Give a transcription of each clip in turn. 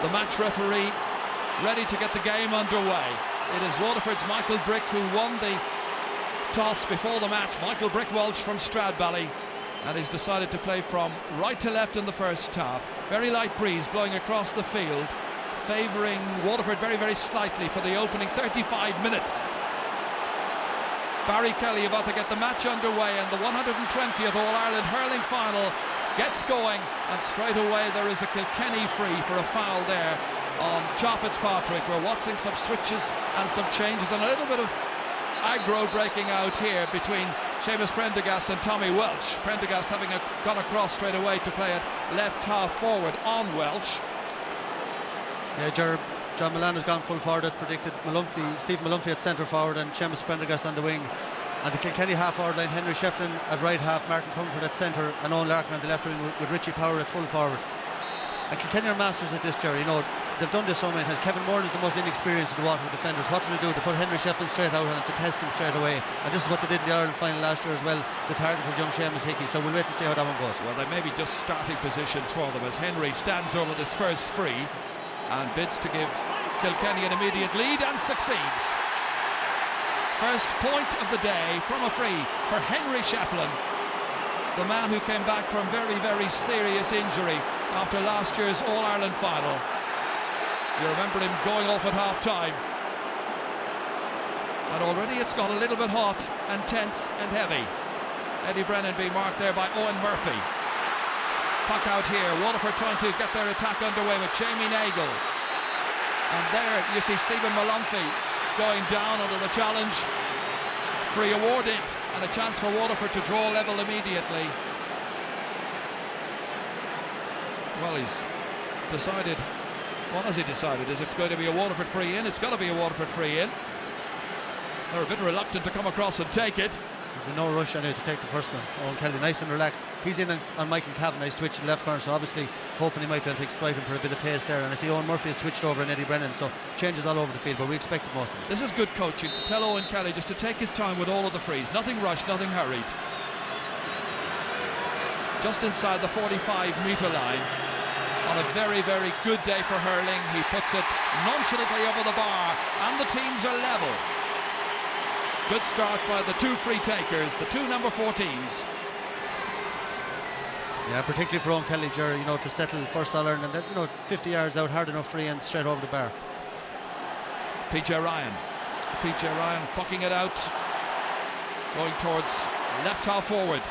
the match referee, ready to get the game underway. It is Waterford's Michael Brick who won the toss before the match. Michael Brick Walsh from Stradbally, and he's decided to play from right to left in the first half. Very light breeze blowing across the field, favouring Waterford very, very slightly for the opening 35 minutes. Barry Kelly about to get the match underway, and the 120th All-Ireland hurling final gets going, and straight away there is a Kilkenny free for a foul there on John Fitzpatrick. We're watching some switches and some changes and a little bit of aggro breaking out here between Seamus Prendergast and Tommy Welch. Prendergast having gone across straight away to play at left half forward on Welch. Yeah, John Milan has gone full forward as predicted. Steve Malumphey at centre forward and Seamus Prendergast on the wing. And the Kilkenny half forward line, Henry Shefflin at right half, Martin Comfort at centre, and Owen Larkin on the left wing with Richie Power at full forward. And Kilkenny are masters at this, Jerry. You know, they've done this so many times. Kevin Moore is the most inexperienced of the Waterford defenders. What do they do? They put Henry Shefflin straight out and to test him straight away. And this is what they did in the Ireland final last year as well. The target was young Seamus Hickey. So we'll wait and see how that one goes. Well, they may be just starting positions for them as Henry stands over this first free and bids to give Kilkenny an immediate lead and succeeds. First point of the day from a free for Henry Shefflin, the man who came back from very, very serious injury after last year's All-Ireland final. You remember him going off at half-time. And already it's got a little bit hot and tense and heavy. Eddie Brennan being marked there by Owen Murphy. Puck out here, Waterford trying to get their attack underway with Jamie Nagle. And there you see Stephen Malumphey going down under the challenge. Free awarded, and a chance for Waterford to draw level immediately. Well, he's decided. What has he decided? Is it going to be a Waterford free in? It's got to be a Waterford free in. They're a bit reluctant to come across and take it. There's no rush anyway to take the first one. Owen Kelly nice and relaxed. He's in on Michael Kavanagh, switch to the left corner, so obviously hoping he might be able to exploit him for a bit of pace there. And I see Owen Murphy has switched over on Eddie Brennan, so changes all over the field, but we expected most of it. This is good coaching to tell Owen Kelly just to take his time with all of the frees. Nothing rushed, nothing hurried. Just inside the 45-metre line. On a very, very good day for hurling, he puts it nonchalantly over the bar, and the teams are level. Good start by the two free takers, the two number 14s. Yeah, particularly for Owen Kelly, Jerry, you know, to settle first All-Ireland and then, you know, 50 yards out, hard enough free and straight over the bar. PJ Ryan fucking it out, going towards left half forward.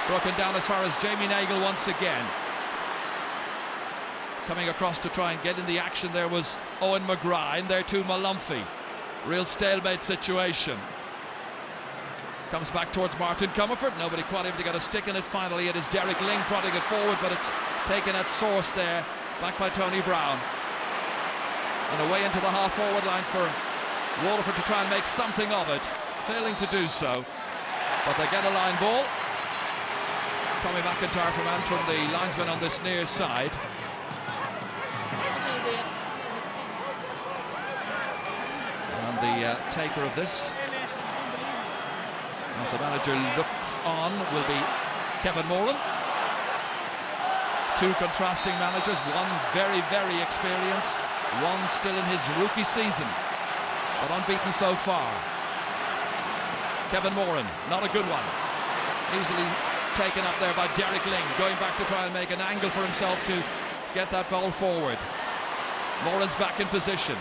Broken down as far as Jamie Nagle once again. Coming across to try and get in the action there was Owen McGrath, and there too Malumphey. Real stalemate situation. Comes back towards Martin Comerford. Nobody quite able to get a stick in it. Finally it is Derek Ling prodding it forward, but it's taken at source there. Back by Tony Brown. And away into the half forward line for Waterford to try and make something of it. Failing to do so. But they get a line ball. Tommy McIntyre from Antrim, the linesman on this near side. And the taker of this, as the manager look on, will be Kevin Moran. Two contrasting managers, one very, very experienced, one still in his rookie season, but unbeaten so far. Kevin Moran, not a good one. Easily taken up there by Derek Ling, going back to try and make an angle for himself to get that ball forward. Moran's back in position.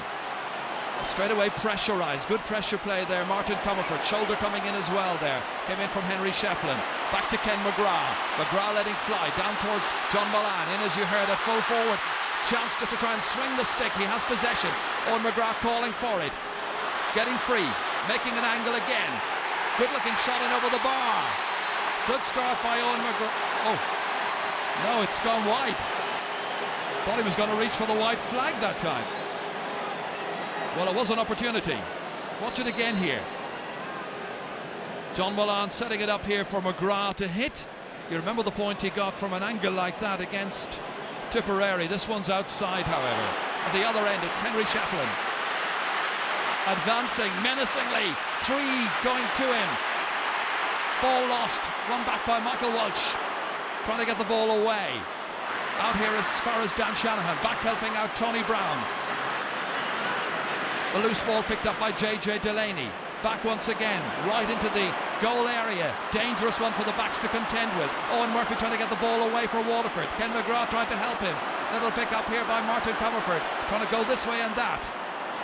Straight away pressurised, good pressure play there. Martin Comerford, shoulder coming in as well there. Came in from Henry Shefflin. Back to Ken McGrath. McGrath letting fly down towards John Milan. In as you heard at full forward. Chance just to try and swing the stick. He has possession. Owen McGrath calling for it. Getting free. Making an angle again. Good looking shot in over the bar. Good start by Owen McGrath. Oh, no, it's gone wide. Thought he was going to reach for the white flag that time. Well, it was an opportunity. Watch it again here. John Milan setting it up here for McGrath to hit. You remember the point he got from an angle like that against Tipperary. This one's outside, however. At the other end, it's Henry Shefflin. Advancing menacingly. Three going to him. Ball lost. Run back by Michael Walsh. Trying to get the ball away. Out here as far as Dan Shanahan, back helping out Tony Brown. The loose ball picked up by JJ Delaney. Back once again, right into the goal area. Dangerous one for the backs to contend with. Owen Murphy trying to get the ball away for Waterford. Ken McGrath trying to help him. Little pick up here by Martin Comerford, trying to go this way and that.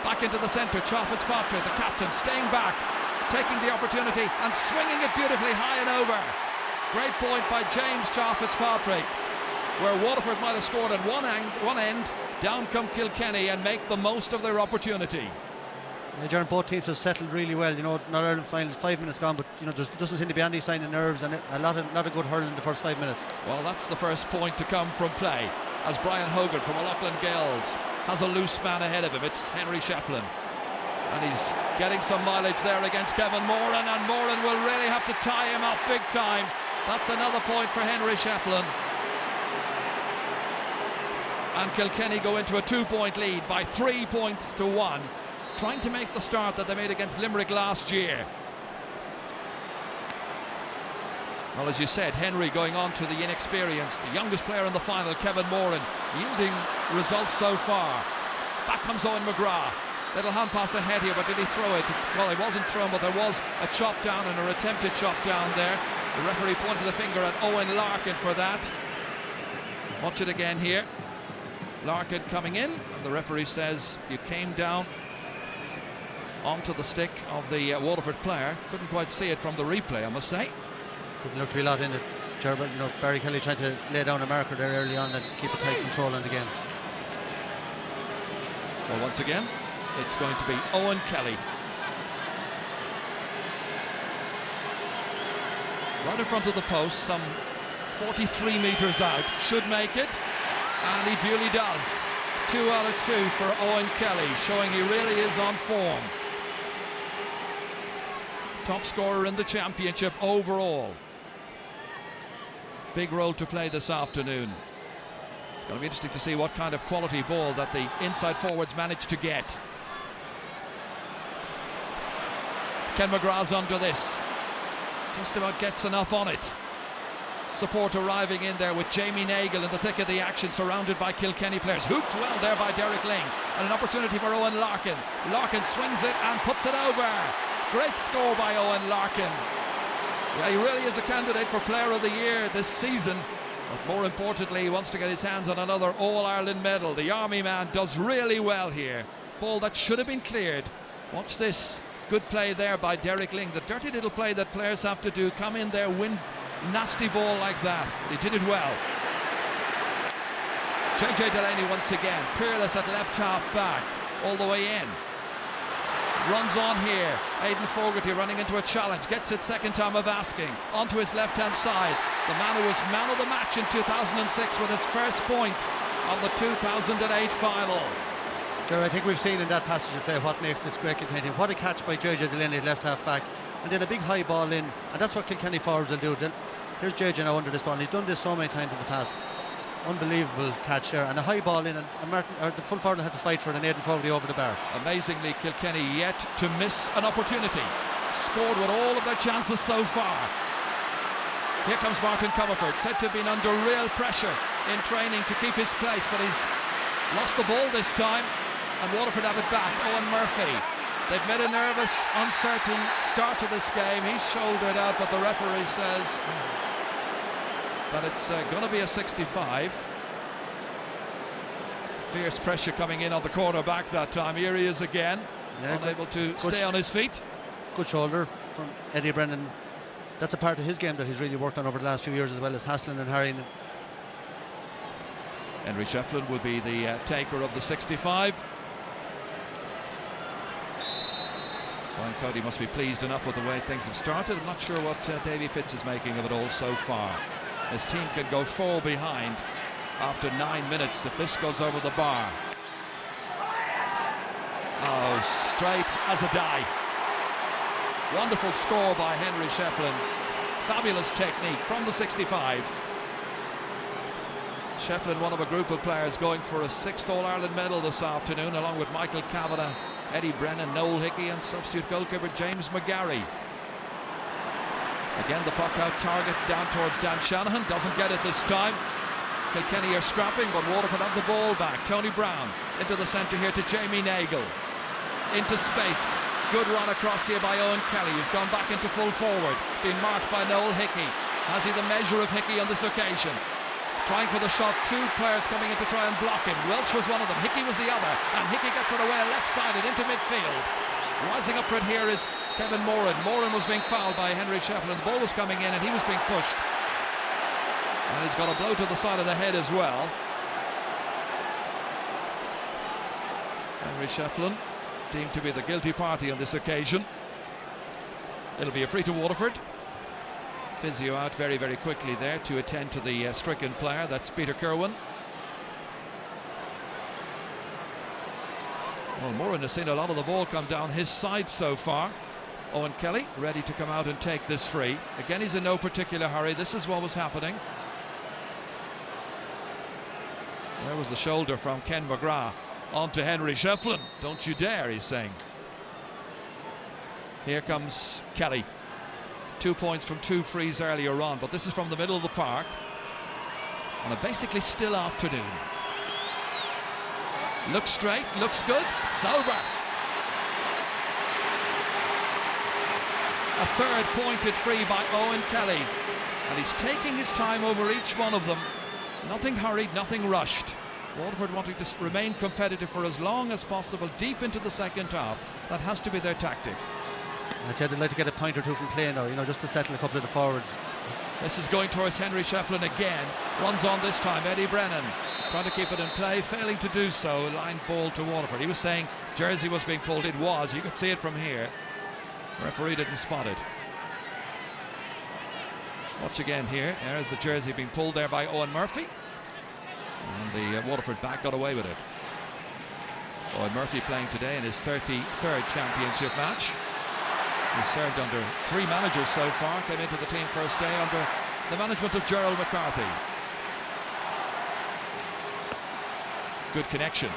Back into the centre, Cha Fitzpatrick, the captain, staying back, taking the opportunity and swinging it beautifully high and over. Great point by James Cha Fitzpatrick, where Waterford might have scored at one end. Down come Kilkenny and make the most of their opportunity. Yeah, Jaron, both teams have settled really well. You know, Northern Ireland final, 5 minutes gone, but you know, there doesn't seem to be any sign of nerves, and a lot of good hurling in the first 5 minutes. Well, that's the first point to come from play, as Brian Hogan from O'Loughlin Gales has a loose man ahead of him. It's Henry Shefflin, and he's getting some mileage there against Kevin Moran, and Moran will really have to tie him up big time. That's another point for Henry Shefflin. And Kilkenny go into a 2-point lead by 3 points to 1, trying to make the start that they made against Limerick last year. Well, as you said, Henry going on to the inexperienced, the youngest player in the final, Kevin Moran, yielding results so far. Back comes Owen McGrath. Little hand pass ahead here, but did he throw it? Well, it wasn't thrown, but there was a chop down and an attempted chop down there. The referee pointed the finger at Owen Larkin for that. Watch it again here. Larkin coming in, and the referee says you came down onto the stick of the Waterford player. Couldn't quite see it from the replay, I must say. Didn't look to be a lot in it, Gerald. You know, Barry Kelly trying to lay down a marker there early on and keep a tight control on the game. Well, once again, it's going to be Owen Kelly. Right in front of the post, some 43 metres out, should make it. And he duly does. 2 out of 2 for Owen Kelly, showing he really is on form. Top scorer in the championship overall. Big role to play this afternoon. It's going to be interesting to see what kind of quality ball that the inside forwards manage to get. Ken McGrath's under this. Just about gets enough on it. Support arriving in there with Jamie Nagle in the thick of the action, surrounded by Kilkenny players. Hooped well there by Derek Ling, and an opportunity for Owen Larkin. Larkin swings it and puts it over. Great score by Owen Larkin. Yeah, he really is a candidate for Player of the Year this season, but more importantly, he wants to get his hands on another All-Ireland medal. The Army man does really well here. Ball that should have been cleared. Watch this. Good play there by Derek Ling. The dirty little play that players have to do. Come in there, win nasty ball like that. But he did it well. JJ Delaney once again, peerless at left half back, all the way in. Runs on here. Aidan Fogarty running into a challenge. Gets it second time of asking. Onto his left-hand side. The man who was man of the match in 2006 with his first point of the 2008 final. Jerry, I think we've seen in that passage of play what makes this great Kilkenny. What a catch by JJ Delaney at left half back, and then a big high ball in, and that's what Kilkenny forwards will do. Here's JJ now under this ball, and he's done this so many times in the past. Unbelievable catch there, and a high ball in, and Martin, or the full forward had to fight for it, and Aidan Fogarty over the bar. Amazingly, Kilkenny yet to miss an opportunity. Scored with all of their chances so far. Here comes Martin Comerford, said to have been under real pressure in training to keep his place, but he's lost the ball this time, and Waterford have it back. Owen Murphy. They've made a nervous, uncertain start to this game. He's shouldered out, but the referee says that it's going to be a 65. Fierce pressure coming in on the cornerback that time. Here he is again, unable to stay on his feet. Good shoulder from Eddie Brennan. That's a part of his game that he's really worked on over the last few years, as well as hassling and harrying. Henry Shefflin will be the taker of the 65. Brian Cody must be pleased enough with the way things have started. I'm not sure what Davy Fitz is making of it all so far. His team can go 4 behind after 9 minutes if this goes over the bar. Oh, straight as a die. Wonderful score by Henry Shefflin. Fabulous technique from the 65. Shefflin, one of a group of players going for a 6th All-Ireland medal this afternoon, along with Michael Kavanagh, Eddie Brennan, Noel Hickey and substitute goalkeeper James McGarry. Again, the puck out target down towards Dan Shanahan. Doesn't get it this time. Kilkenny are scrapping, but Waterford have the ball back. Tony Brown into the centre here to Jamie Nagle. Into space. Good run across here by Owen Kelly, who's gone back into full forward. Being marked by Noel Hickey. Has he the measure of Hickey on this occasion? Trying for the shot, two players coming in to try and block him. Welch was one of them, Hickey was the other, and Hickey gets it away left-sided into midfield. Rising up for it here is Kevin Moran. Moran was being fouled by Henry Shefflin. The ball was coming in and he was being pushed. And he's got a blow to the side of the head as well. Henry Shefflin deemed to be the guilty party on this occasion. It'll be a free to Waterford. Physio out very, very quickly there to attend to the stricken player. That's Peter Kerwin. Well, Moran has seen a lot of the ball come down his side so far. Owen Kelly ready to come out and take this free. Again, he's in no particular hurry. This is what was happening. There was the shoulder from Ken McGrath onto Henry Shefflin. Don't you dare, he's saying. Here comes Kelly. 2 points from 2 frees earlier on, but this is from the middle of the park on a basically still afternoon. Looks straight, looks good, it's over. A third pointed free by Owen Kelly, and he's taking his time over each one of them. Nothing hurried, nothing rushed. Waterford wanting to remain competitive for as long as possible deep into the second half. That has to be their tactic. I'd say they'd like to get a point or two from play now, you know, just to settle a couple of the forwards. This is going towards Henry Shefflin again. Runs on this time, Eddie Brennan trying to keep it in play, failing to do so. Line ball to Waterford. He was saying jersey was being pulled. It was. You could see it from here. Referee didn't spot it. Watch again here. There's the jersey being pulled there by Owen Murphy. And the Waterford back got away with it. Owen Murphy playing today in his 33rd championship match. He served under 3 managers so far, came into the team first day under the management of Gerald McCarthy. Good connection.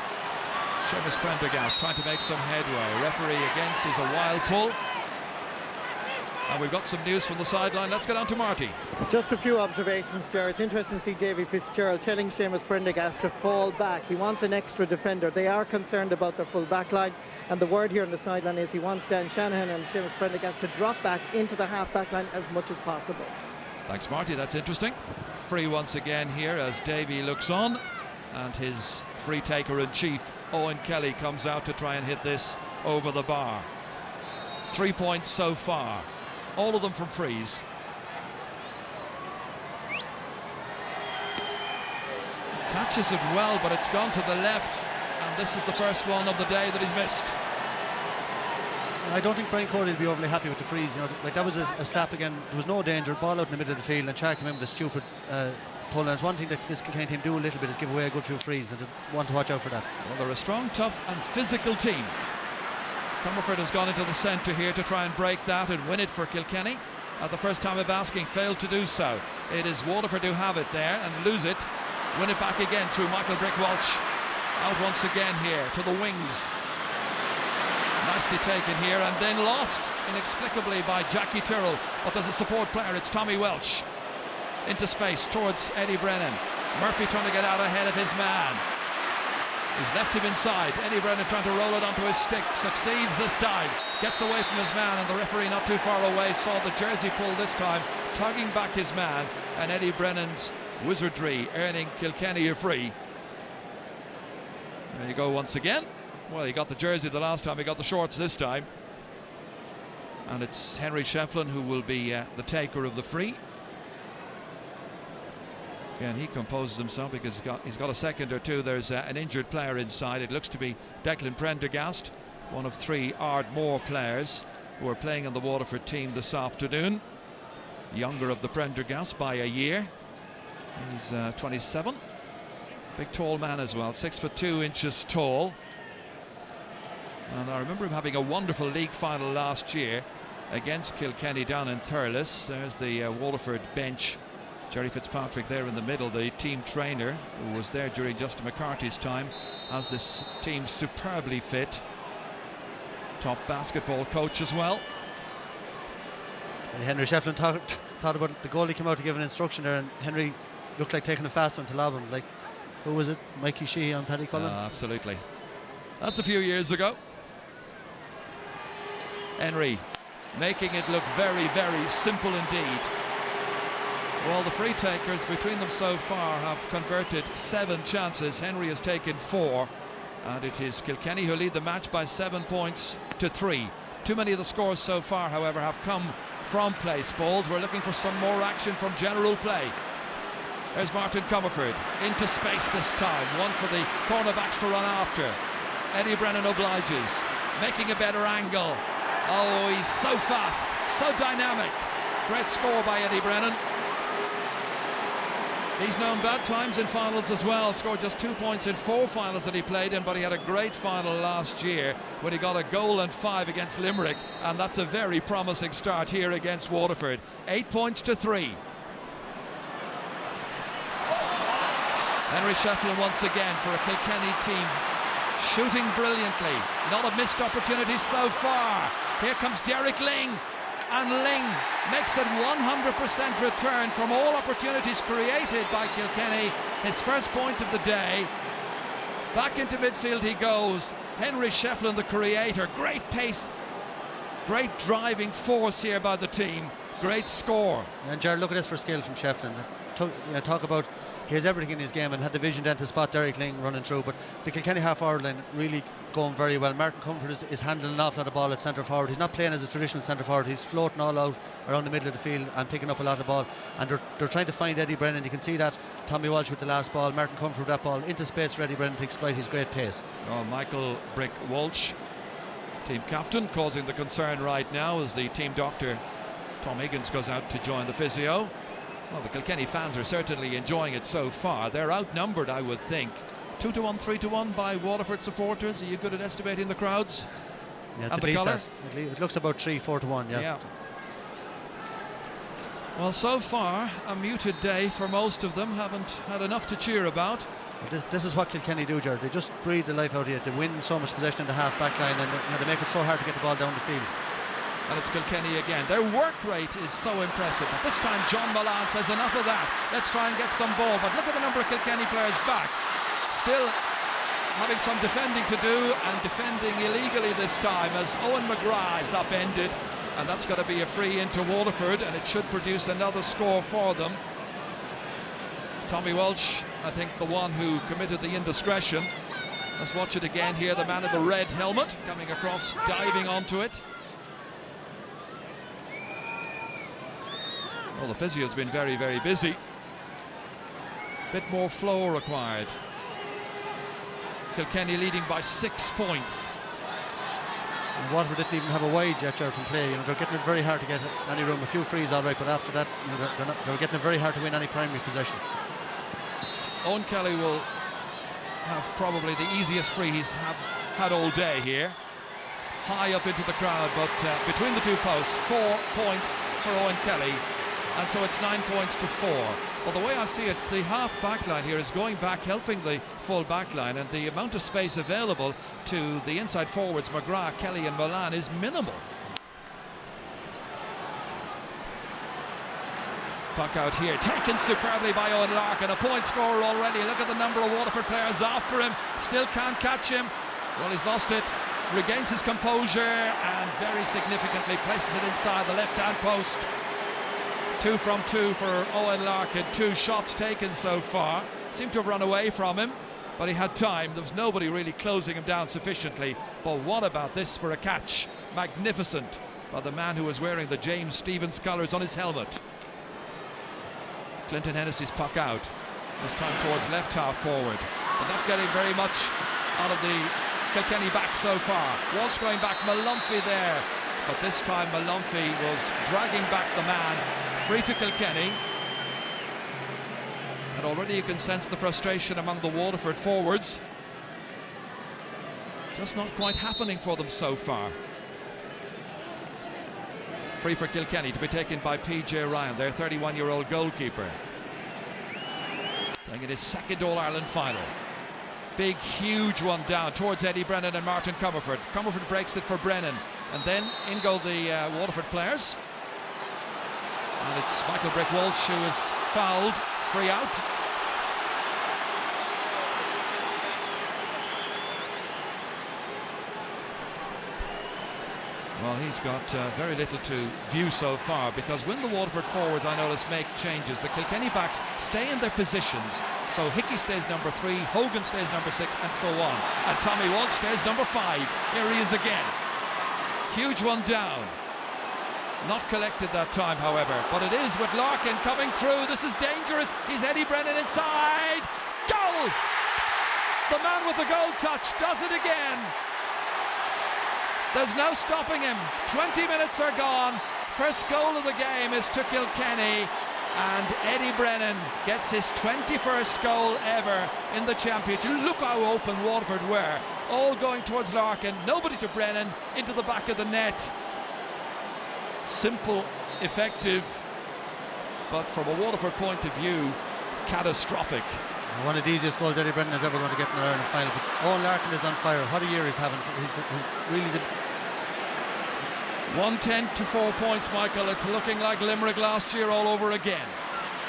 Seamus Prendergast trying to make some headway. Referee again sees a wild pull. And we've got some news from the sideline. Let's get on to Marty. Just a few observations, Ger. It's interesting to see Davy Fitzgerald telling Seamus Prendergast to fall back. He wants an extra defender. They are concerned about their full back line, and the word here on the sideline is he wants Dan Shanahan and Seamus Prendergast to drop back into the half back line as much as possible. Thanks, Marty. That's interesting. Free once again here as Davy looks on, and his free taker in chief Owen Kelly comes out to try and hit this over the bar. 3 points so far, all of them from frees. Catches it well, but it's gone to the left, and this is the first one of the day that he's missed. I don't think Brian Corey will be overly happy with the freeze. You know, like that was a slap again. There was no danger. Ball out in the middle of the field, and Charlie came in with a stupid pull. And it's one thing that this Kilkenny team do a little bit is give away a good few frees, and they want to watch out for that. Well, they're a strong, tough, and physical team. Comerford has gone into the centre here to try and break that and win it for Kilkenny. At the first time of asking, failed to do so. It is Waterford who have it there and lose it. Win it back again through Michael Brick-Walsh. Out once again here to the wings. Nicely taken here and then lost inexplicably by Jackie Tyrrell. But there's a support player, it's Tommy Welch. Into space towards Eddie Brennan. Murphy trying to get out ahead of his man. He's left him inside. Eddie Brennan trying to roll it onto his stick. Succeeds this time. Gets away from his man, and the referee not too far away saw the jersey pull this time, tugging back his man, and Eddie Brennan's wizardry earning Kilkenny a free. There you go once again. Well, he got the jersey the last time, he got the shorts this time. And it's Henry Shefflin who will be the taker of the free. Again, he composes himself because he's got a second or two. There's an injured player inside. It looks to be Declan Prendergast, one of 3 Ardmore players who are playing in the Waterford team this afternoon. Younger of the Prendergast by a year. He's 27. Big tall man as well, 6'2" tall. And I remember him having a wonderful league final last year against Kilkenny down in Thurles. There's the Waterford bench. Jerry Fitzpatrick there in the middle, the team trainer who was there during Justin McCarthy's time, has this team superbly fit. Top basketball coach as well. And Henry Shefflin thought about the goal. He came out to give an instruction there, and Henry looked like taking a fast one to lob him. Like, who was it? Mikey Sheehy on Paddy Cullen? Absolutely. That's a few years ago. Henry making it look very, very simple indeed. Well, the free takers between them so far have converted 7 chances. Henry has taken 4, and it is Kilkenny who lead the match by 7 points to 3. Too many of the scores so far, however, have come from place balls. We're looking for some more action from general play. There's Martin Comerford into space this time. One for the cornerbacks to run after. Eddie Brennan obliges, making a better angle. Oh, he's so fast, so dynamic. Great score by Eddie Brennan. He's known bad times in finals as well. Scored just 2 points in 4 finals that he played in, but he had a great final last year when he got a goal and 5 against Limerick, and that's a very promising start here against Waterford. 8 points to 3. Henry Shefflin once again for a Kilkenny team shooting brilliantly. Not a missed opportunity so far. Here comes Derek Ling, and Ling makes it 100% return from all opportunities created by Kilkenny. His first point of the day. Back into midfield he goes. Henry Shefflin, the creator. Great pace, great driving force here by the team. Great score. And Jared, look at this for skill from Shefflin. Talk about, he has everything in his game and had the vision then to spot Derek Ling running through, but the Kilkenny half-forward line really going very well. Martin Comfort is handling an awful lot of ball at centre forward. He's not playing as a traditional centre forward. He's floating all out around the middle of the field and picking up a lot of ball, and they're trying to find Eddie Brennan. You can see that Tommy Walsh with the last ball, Martin Comfort with that ball into space for Eddie Brennan to exploit his great pace. Oh, Michael Brick Walsh, team captain, causing the concern right now as the team doctor Tom Higgins goes out to join the physio. Well, the Kilkenny fans are certainly enjoying it so far. They're outnumbered, I would think. 2-1, 3-1 by Waterford supporters. Are you good at estimating the crowds? Yeah, and the colour? It looks about 3-4 to 1, yeah. Well, so far, a muted day for most of them. Haven't had enough to cheer about. This is what Kilkenny do, Jared. They just breathe the life out of it. They win so much possession in the half-back line, and they make it so hard to get the ball down the field. And it's Kilkenny again. Their work rate is so impressive. But this time John Milan says enough of that. Let's try and get some ball. But look at the number of Kilkenny players back. Still having some defending to do, and defending illegally this time as Owen McGrath is upended. And that's got to be a free into Waterford, and it should produce another score for them. Tommy Walsh, I think the one who committed the indiscretion. Let's watch it again here. The man in the red helmet coming across, diving onto it. Well, the physio's been very, very busy. Bit more flow required. Kilkenny leading by 6 points. And Waterford didn't even have a wide yet, Jared, from play. They're getting it very hard to get any room. A few frees, all right, but after that, they're getting it very hard to win any primary possession. Owen Kelly will have probably the easiest free he's had all day here. High up into the crowd, but between the 2 posts, 4 points for Owen Kelly. And so it's 9 points to 4. Well, the way I see it, the half-back line here is going back, helping the full-back line, and the amount of space available to the inside forwards, McGrath, Kelly and Milan, is minimal. Puck out here, taken superbly by Owen Larkin, a point scorer already. Look at the number of Waterford players after him, still can't catch him. Well, he's lost it, regains his composure, and very significantly places it inside the left-hand post. 2 from 2 for Owen Larkin. 2 shots taken so far. Seemed to have run away from him, but he had time. There was nobody really closing him down sufficiently. But what about this for a catch? Magnificent by the man who was wearing the James Stephens colours on his helmet. Clinton Hennessy's puck out. This time towards left half forward. But not getting very much out of the Kilkenny back so far. Walsh going back, Malumphy there. But this time Malumphy was dragging back the man. Free to Kilkenny. And already you can sense the frustration among the Waterford forwards. Just not quite happening for them so far. Free for Kilkenny to be taken by PJ Ryan, their 31-year-old goalkeeper. Playing in his second All-Ireland final. Big, huge one down towards Eddie Brennan and Martin Comerford. Comerford breaks it for Brennan. And then in go the Waterford players. And it's Michael Brick Walsh who is fouled referee out. Well, he's got very little to view so far, because when the Waterford forwards, I notice, make changes, the Kilkenny backs stay in their positions. So Hickey stays number 3, Hogan stays number 6, and so on. And Tommy Walsh stays number 5. Here he is again. Huge one down. Not collected that time, however, but it is with Larkin coming through. This is dangerous. He's Eddie Brennan inside. Goal! The man with the goal touch does it again. There's no stopping him. 20 minutes are gone. First goal of the game is to Kilkenny, and Eddie Brennan gets his 21st goal ever in the championship. Look how open Waterford were, all going towards Larkin, nobody to Brennan, into the back of the net. Simple, effective, but from a Waterford point of view, catastrophic. One of the easiest goals Eddie Brennan is ever going to get in the Ireland final. But Owen Larkin is on fire. What a year he's having. He's really the 110 to 4 points, Michael. It's looking like Limerick last year all over again.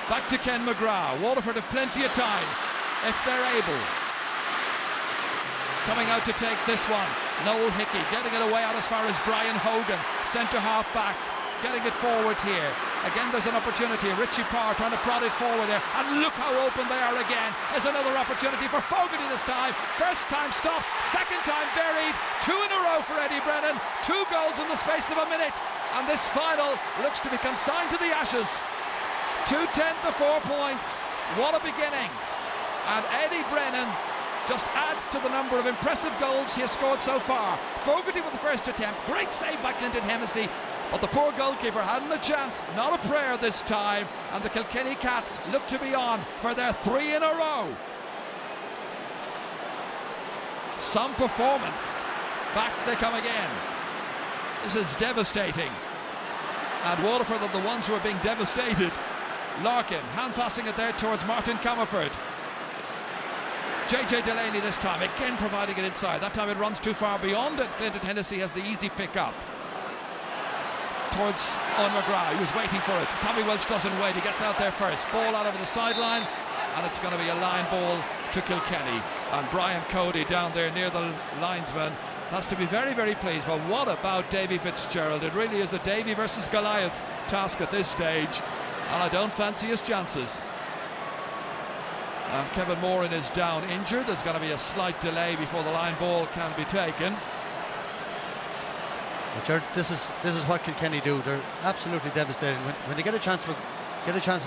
Back to Ken McGrath. Waterford have plenty of time if they're able. Coming out to take this one, Noel Hickey getting it away out as far as Brian Hogan, centre half back, getting it forward here. Again, there's an opportunity. Richie Parr trying to prod it forward there, and look how open they are again. There's another opportunity for Fogarty this time. First time stopped, second time buried. 2 in a row for Eddie Brennan. 2 goals in the space of a minute, and this final looks to be consigned to the ashes. 210 to 4 points. What a beginning. And Eddie Brennan just adds to the number of impressive goals he has scored so far. Fogarty with the first attempt, great save by Clinton Hennessy, but the poor goalkeeper hadn't a chance, not a prayer this time, and the Kilkenny Cats look to be on for their 3 in a row. Some performance. Back they come again. This is devastating. And Waterford are the ones who are being devastated. Larkin, hand passing it there towards Martin Comerford. JJ Delaney this time, again providing it inside. That time it runs too far beyond it. Clinton Hennessy has the easy pick up. Towards Owen McGrath, he was waiting for it. Tommy Welch doesn't wait, he gets out there first. Ball out over the sideline, and it's going to be a line ball to Kilkenny. And Brian Cody down there near the linesman has to be very, very pleased. But what about Davy Fitzgerald? It really is a Davy versus Goliath task at this stage, and I don't fancy his chances. Kevin Moran is down injured. There's going to be a slight delay before the line ball can be taken. This is what Kilkenny do. They're absolutely devastating. When they get a chance of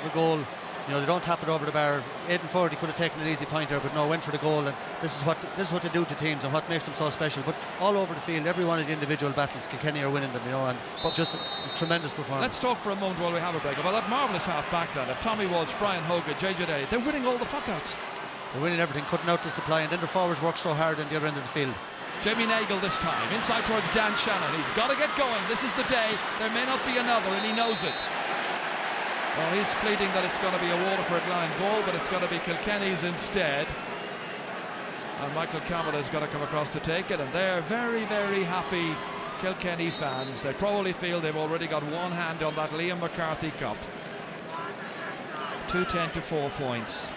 a goal, you know, they don't tap it over the bar. Aidan Fogarty could have taken an easy point there, but no, went for the goal. And this is what they do to teams and what makes them so special. But all over the field, every one of the individual battles, Kilkenny are winning them, you know, and just a tremendous performance. Let's talk for a moment while we have a break about that marvellous half backline of Tommy Walsh, Brian Hogan, JJ Day. They're winning all the puckouts. They're winning everything, cutting out the supply, and then the forwards work so hard on the other end of the field. Jamie Nagle this time, inside towards Dan Shannon. He's got to get going. This is the day. There may not be another, and he knows it. Well, he's pleading that it's going to be a Waterford line ball, but it's going to be Kilkenny's instead. And Michael Campbell has got to come across to take it, and they're very, very happy Kilkenny fans. They probably feel they've already got one hand on that Liam McCarthy Cup. 210 to 4 points.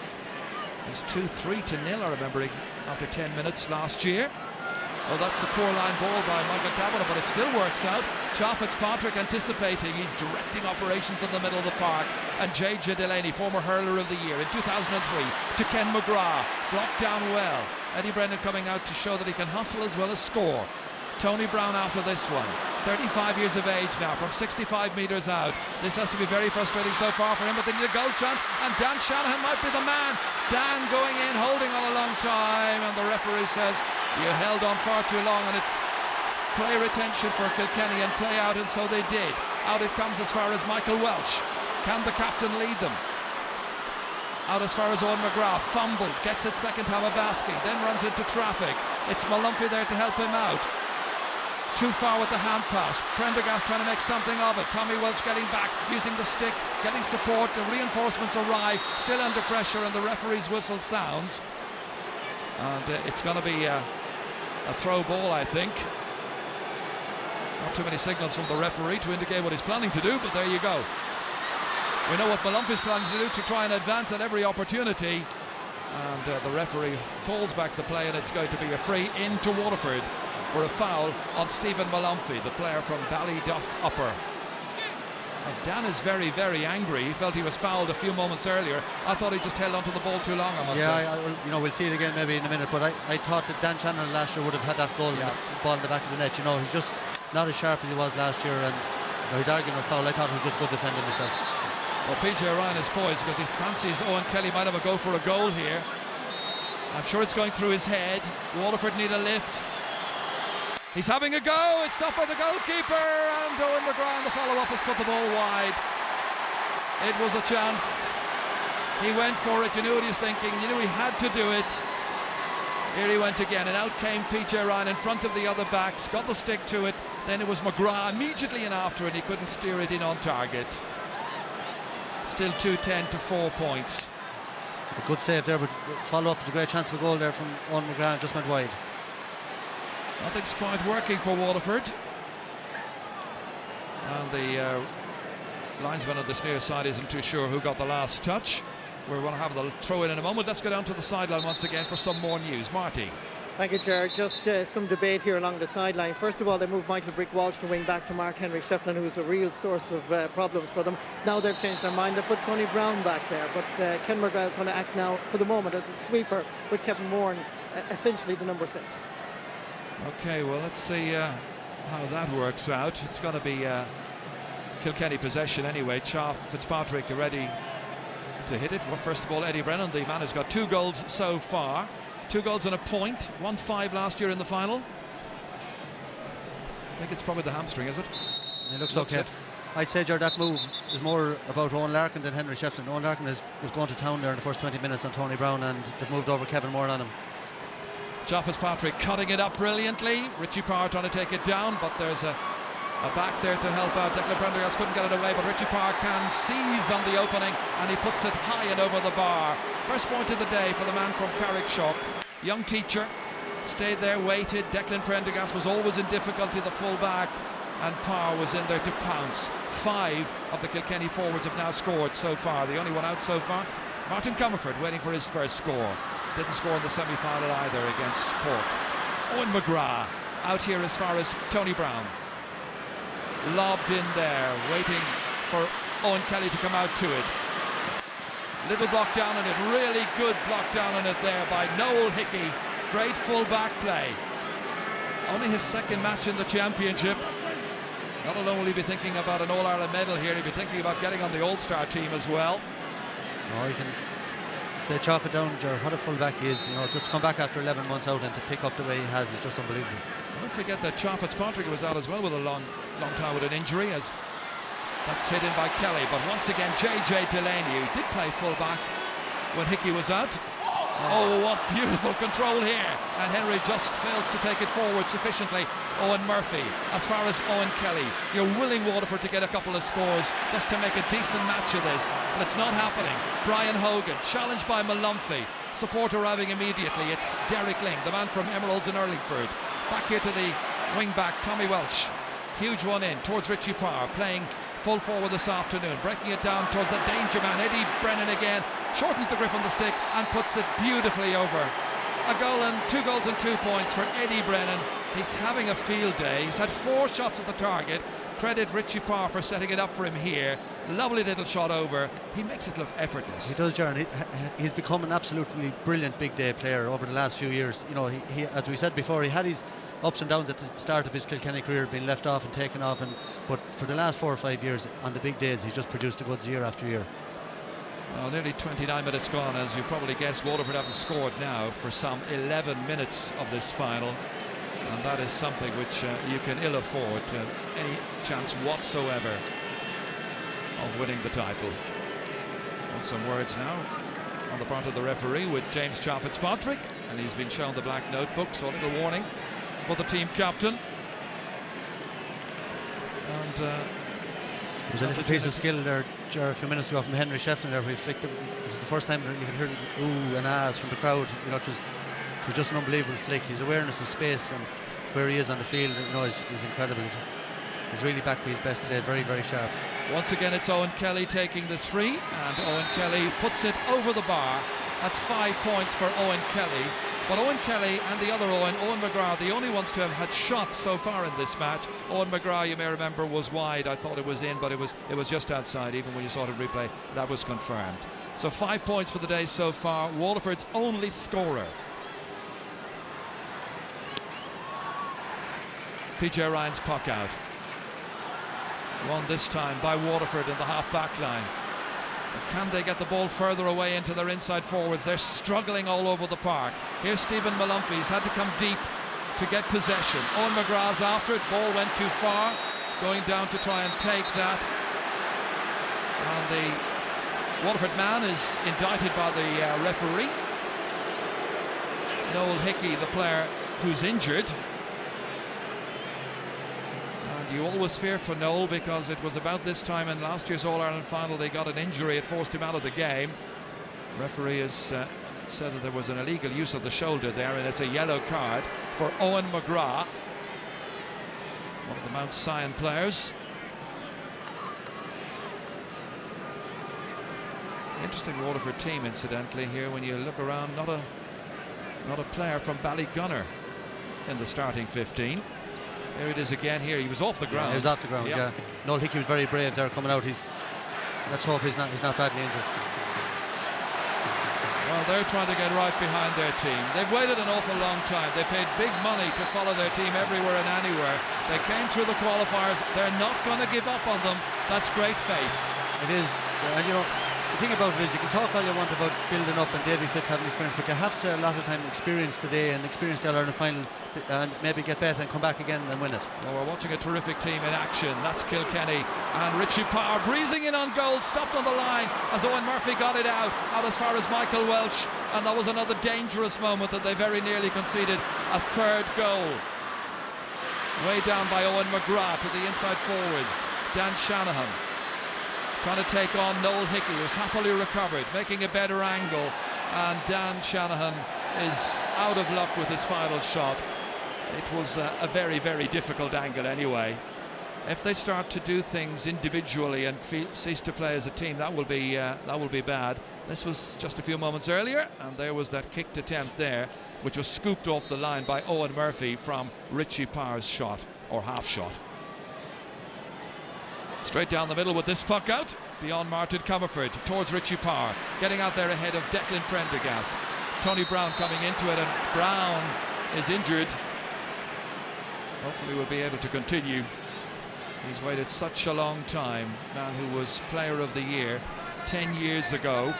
It was 2-3 to 0, I remember, after 10 minutes last year. Oh, that's a poor line ball by Michael Cavanagh, but it still works out. Cha Fitzpatrick anticipating, he's directing operations in the middle of the park. And JJ Delaney, former hurler of the year in 2003, to Ken McGrath, blocked down well. Eddie Brennan coming out to show that he can hustle as well as score. Tony Brown after this one, 35 years of age now, from 65 metres out. This has to be very frustrating so far for him, but they need a goal chance, and Dan Shanahan might be the man. Dan going in, holding on a long time, and the referee says, you held on far too long, and it's play retention for Kilkenny and play out, and so they did. Out it comes as far as Michael Welch. Can the captain lead them? Out as far as Owen McGrath, fumbled, gets it second time of asking, then runs into traffic. It's Malumphey there to help him out. Too far with the hand pass. Prendergast trying to make something of it. Tommy Welch getting back, using the stick, getting support. The reinforcements arrive, still under pressure, and the referee's whistle sounds. And it's going to be a throw ball, I think. Not too many signals from the referee to indicate what he's planning to do, but there you go. We know what Malumphey's planning to do to try and advance at every opportunity. And the referee calls back the play, and it's going to be a free into Waterford for a foul on Stephen Malumphy, the player from Ballyduff Upper. And Dan is very, very angry. He felt he was fouled a few moments earlier. I thought he just held onto the ball too long, I must say. You know, we'll see it again maybe in a minute, but I thought that Dan Shannon last year would have had that goal, ball in the back of the net. You know, he's just not as sharp as he was last year, and you know, he's arguing with foul. I thought he was just good defending himself. Well, PJ Ryan is poised because he fancies Owen Kelly might have a go for a goal here. I'm sure it's going through his head. Waterford need a lift. He's having a go. It's stopped by the goalkeeper, and Owen McGrath, the follow-up, has put the ball wide. It was a chance. He went for it. You knew what he was thinking. You knew he had to do it. Here he went again, and out came PJ Ryan in front of the other backs. Got the stick to it. Then it was McGrath immediately in after, and he couldn't steer it in on target. Still 2-10 to 4 points. A good save there, but follow-up is a great chance for a goal there from Owen McGrath. Just went wide. Nothing's quite working for Waterford. And the linesman on this near side isn't too sure who got the last touch. We're going to have the throw in a moment. Let's go down to the sideline once again for some more news. Marty. Thank you, Gerard. Just some debate here along the sideline. First of all, they moved Michael Brick Walsh to wing back to Mark Henry Shefflin, who's a real source of problems for them. Now they've changed their mind. They put Tony Brown back there, but Ken McGrath is going to act now for the moment as a sweeper with Kevin Moran, essentially the number 6. Okay, well, let's see how that works out. It's going to be Kilkenny possession anyway. Chaff Fitzpatrick are ready to hit it. Well, first of all, Eddie Brennan, the man who's got 2 goals so far. 2 goals and a point. 1-5 last year in the final. I think it's probably the hamstring, is it? It looks okay. I'd say, Jared, that move is more about Owen Larkin than Henry Shefflin. Owen Larkin was going to town there in the first 20 minutes on Tony Brown, and they've moved over Kevin Moran on him. Chaff Fitzpatrick cutting it up brilliantly. Richie Parr trying to take it down, but there's a back there to help out. Declan Prendergast couldn't get it away, but Richie Parr can seize on the opening, and he puts it high and over the bar. First point of the day for the man from Carrickshock. Young teacher, stayed there, waited. Declan Prendergast was always in difficulty, the full back, and Parr was in there to pounce. 5 of the Kilkenny forwards have now scored so far. The only one out so far, Martin Comerford, waiting for his first score. Didn't score in the semi-final either against Cork. Owen McGrath out here as far as Tony Brown. Lobbed in there, waiting for Owen Kelly to come out to it. Little block down on it, really good block down on it there by Noel Hickey. Great full back play. Only his 2nd match in the championship. Not alone will he be thinking about an All-Ireland medal here, he'll be thinking about getting on the All-Star team as well. Oh, you can say chalk it down, Ger. What a full back he is. You know, just to come back after 11 months out and to pick up the way he has is just unbelievable. Don't forget that Chaff Fitzpatrick was out as well with a long time with an injury, as that's hit in by Kelly. But once again, JJ Delaney, who did play full back when Hickey was out. Oh, what beautiful control here, and Henry just fails to take it forward sufficiently. Owen Murphy, as far as Owen Kelly, you're willing Waterford to get a couple of scores just to make a decent match of this, but it's not happening. Brian Hogan, challenged by Malumphy, support arriving immediately. It's Derek Ling, the man from Emeralds in Hurlingford. Back here to the wing back, Tommy Welch, huge one in towards Richie Parr, playing full forward this afternoon, breaking it down towards the danger man, Eddie Brennan again, shortens the grip on the stick and puts it beautifully over. A goal and 2 goals and 2 points for Eddie Brennan. He's having a field day. He's had 4 shots at the target. Credit Richie Parr for setting it up for him here. Lovely little shot over. He makes it look effortless. He does, Jaron. He's become an absolutely brilliant big day player over the last few years. You know, he as we said before, he had his ups and downs at the start of his Kilkenny career, being left off and taken off, but for the last 4 or 5 years on the big days he's just produced the goods year after year. Well, nearly 29 minutes gone, as you probably guessed. Waterford haven't scored now for some 11 minutes of this final, and that is something which you can ill afford any chance whatsoever of winning the title. And some words now on the part of the referee with James Chaff Fitzpatrick, and he's been shown the black notebook, so a little warning for the team captain. And there's a little piece of skill there, Ger, a few minutes ago from Henry Shefflin there, where he flicked it. This is the first time you could hear the ooh and ahs from the crowd. You know, it was just an unbelievable flick. His awareness of space and where he is on the field, you know, is incredible. He's really back to his best today, very, very sharp. Once again, it's Owen Kelly taking this free, and Owen Kelly puts it over the bar. That's 5 points for Owen Kelly. But Owen Kelly and the other Owen McGrath, the only ones to have had shots so far in this match. Owen McGrath, you may remember, was wide. I thought it was in, but it was just outside. Even when you saw the replay, that was confirmed. So 5 points for the day so far. Waterford's only scorer. PJ Ryan's puck out. Won this time by Waterford in the half-back line. Can they get the ball further away into their inside forwards? They're struggling all over the park. Here's Stephen Malumphey. He's had to come deep to get possession. Owen McGrath's after it. Ball went too far. Going down to try and take that. And the Waterford man is indicted by the referee. Noel Hickey, the player who's injured. You always fear for Noel, because it was about this time in last year's All-Ireland final they got an injury. It forced him out of the game. The referee has said that there was an illegal use of the shoulder there, and it's a yellow card for Owen McGrath, one of the Mount Sion players. Interesting Waterford team, incidentally, here when you look around. Not a player from Ballygunner in the starting 15. There it is again here. He was off the ground. He was off the ground, yeah. Noel Hickey was very brave there coming out. Let's hope he's not badly injured. Well, they're trying to get right behind their team. They've waited an awful long time. They paid big money to follow their team everywhere and anywhere. They came through the qualifiers. They're not going to give up on them. That's great faith. It is. And you know, the thing about it is, you can talk all you want about building up and Davy Fitz having experience, but you have to a lot of time experience today and experience the All-Ireland final and maybe get better and come back again and win it. Well, we're watching a terrific team in action. That's Kilkenny, and Richie Power breezing in on goal, stopped on the line as Owen Murphy got it out as far as Michael Welch, and that was another dangerous moment that they very nearly conceded a third goal. Way down by Owen McGrath to the inside forwards. Dan Shanahan trying to take on Noel Hickey, who's happily recovered, making a better angle, and Dan Shanahan is out of luck with his final shot. It was a very, very difficult angle anyway. If they start to do things individually and cease to play as a team, that will be bad. This was just a few moments earlier, and there was that kicked attempt there, which was scooped off the line by Owen Murphy from Richie Power's shot, or half shot. Straight down the middle with this puck out, beyond Martin Comerford, towards Richie Power, getting out there ahead of Declan Prendergast. Tony Brown coming into it, and Brown is injured. Hopefully we'll be able to continue. He's waited such a long time. Man who was Player of the Year 10 years ago,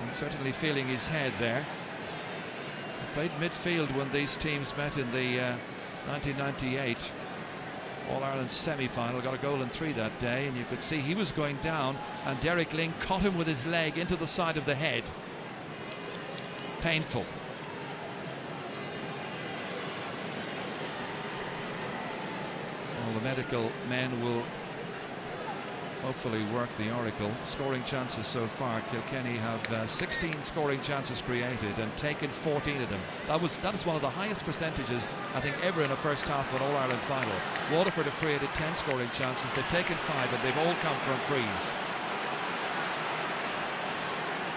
and certainly feeling his head there. He played midfield when these teams met in the 1998 All-Ireland semi-final, got a goal in 3 that day, and you could see he was going down, and Derek Ling caught him with his leg into the side of the head. Painful. Well, the medical men will hopefully work the oracle. Scoring chances so far, Kilkenny have 16 scoring chances created and taken 14 of them. That is one of the highest percentages, I think, ever in a first half of an All-Ireland final. Waterford have created 10 scoring chances, they've taken 5, and they've all come from frees.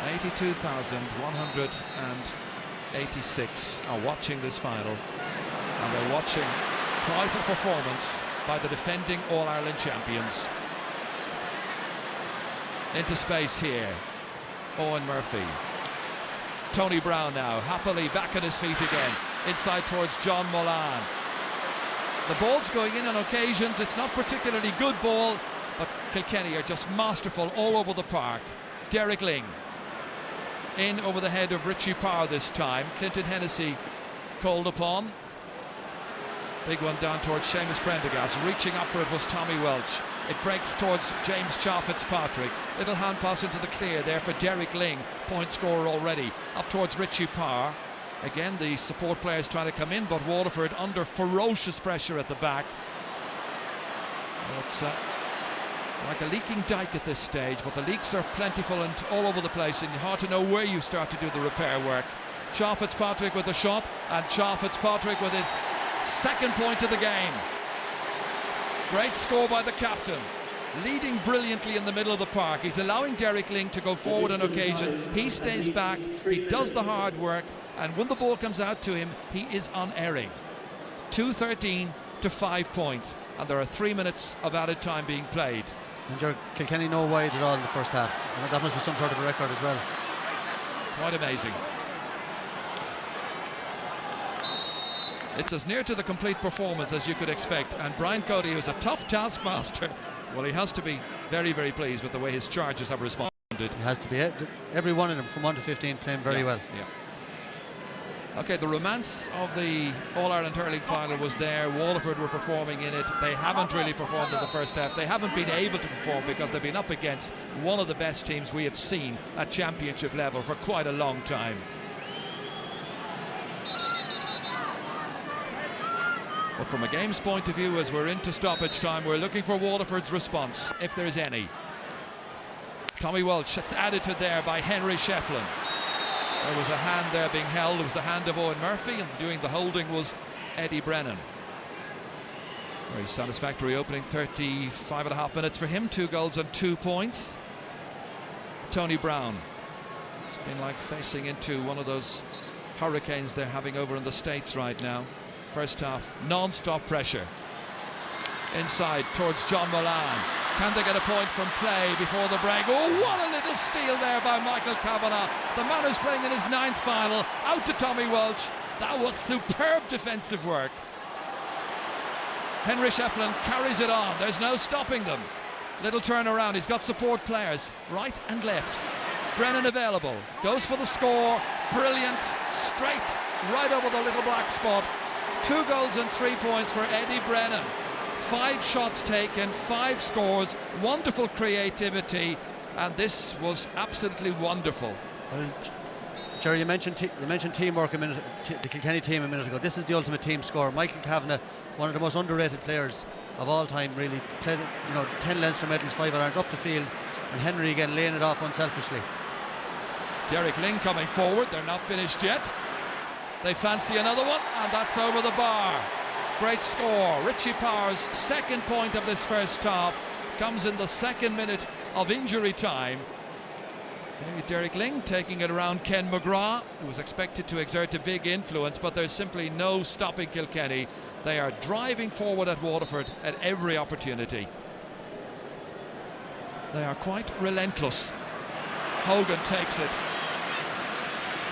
82,186 are watching this final, and they're watching quite a performance by the defending All-Ireland champions. Into space here, Owen Murphy. Tony Brown now, happily back on his feet again, inside towards John Molan. The ball's going in on occasions, it's not particularly good ball, but Kilkenny are just masterful all over the park. Derek Ling, in over the head of Richie Power this time. Clinton Hennessy called upon. Big one down towards Seamus Prendergast. Reaching up for it was Tommy Welch. It breaks towards James Cha Fitzpatrick. Little hand pass into the clear there for Derek Ling, point scorer already. Up towards Richie Power. Again, the support players trying to come in, but Waterford under ferocious pressure at the back. Well, it's like a leaking dike at this stage, but the leaks are plentiful and all over the place, and hard to know where you start to do the repair work. Cha Fitzpatrick with the shot, and Cha Fitzpatrick with his second point of the game. Great score by the captain, leading brilliantly in the middle of the park. He's allowing Derek Ling to go forward on occasion. He stays back, he does the hard work, and when the ball comes out to him, he is unerring. 2-13 to 5 points, and there are 3 minutes of added time being played. And Kilkenny no wide at all in the first half. And that must be some sort of a record as well. Quite amazing. It's as near to the complete performance as you could expect, and Brian Cody, who's a tough taskmaster, well, he has to be very, very pleased with the way his charges have responded. He has to be. Every one of them from 1 to 15 playing very well. Yeah. Okay, the romance of the All-Ireland Hurling final was there. Waterford were performing in it. They haven't really performed in the first half. They haven't been able to perform because they've been up against one of the best teams we have seen at championship level for quite a long time. But from a game's point of view, as we're into stoppage time, we're looking for Waterford's response, if there's any. Tommy Walsh, that's added to there by Henry Shefflin. There was a hand there being held. It was the hand of Owen Murphy, and doing the holding was Eddie Brennan. Very satisfactory opening 35.5 minutes for him. 2 goals and 2 points. Tony Brown. It's been like facing into one of those hurricanes they're having over in the States right now. First half, non-stop pressure. Inside towards John Mullane. Can they get a point from play before the break? Oh, what a little steal there by Michael Kavanagh. The man who's playing in his 9th final. Out to Tommy Walsh. That was superb defensive work. Henry Shefflin carries it on. There's no stopping them. Little turnaround. He's got support players right and left. Brennan available. Goes for the score. Brilliant. Straight right over the little black spot. 2 goals and 3 points for Eddie Brennan. 5 shots taken, 5 scores, wonderful creativity, and this was absolutely wonderful. Well, Jerry, you mentioned teamwork a minute, the Kilkenny team a minute ago. This is the ultimate team scorer. Michael Kavanagh, one of the most underrated players of all time, really played, 10 Leinster medals, 5 irons up the field, and Henry again laying it off unselfishly. Derek Ling coming forward. They're not finished yet. They fancy another one, and that's over the bar. Great score. Richie Power's 2nd point of this first half comes in the 2nd minute of injury time. Maybe Derek Ling taking it around Ken McGrath, who was expected to exert a big influence, but there's simply no stopping Kilkenny. They are driving forward at Waterford at every opportunity. They are quite relentless. Hogan takes it.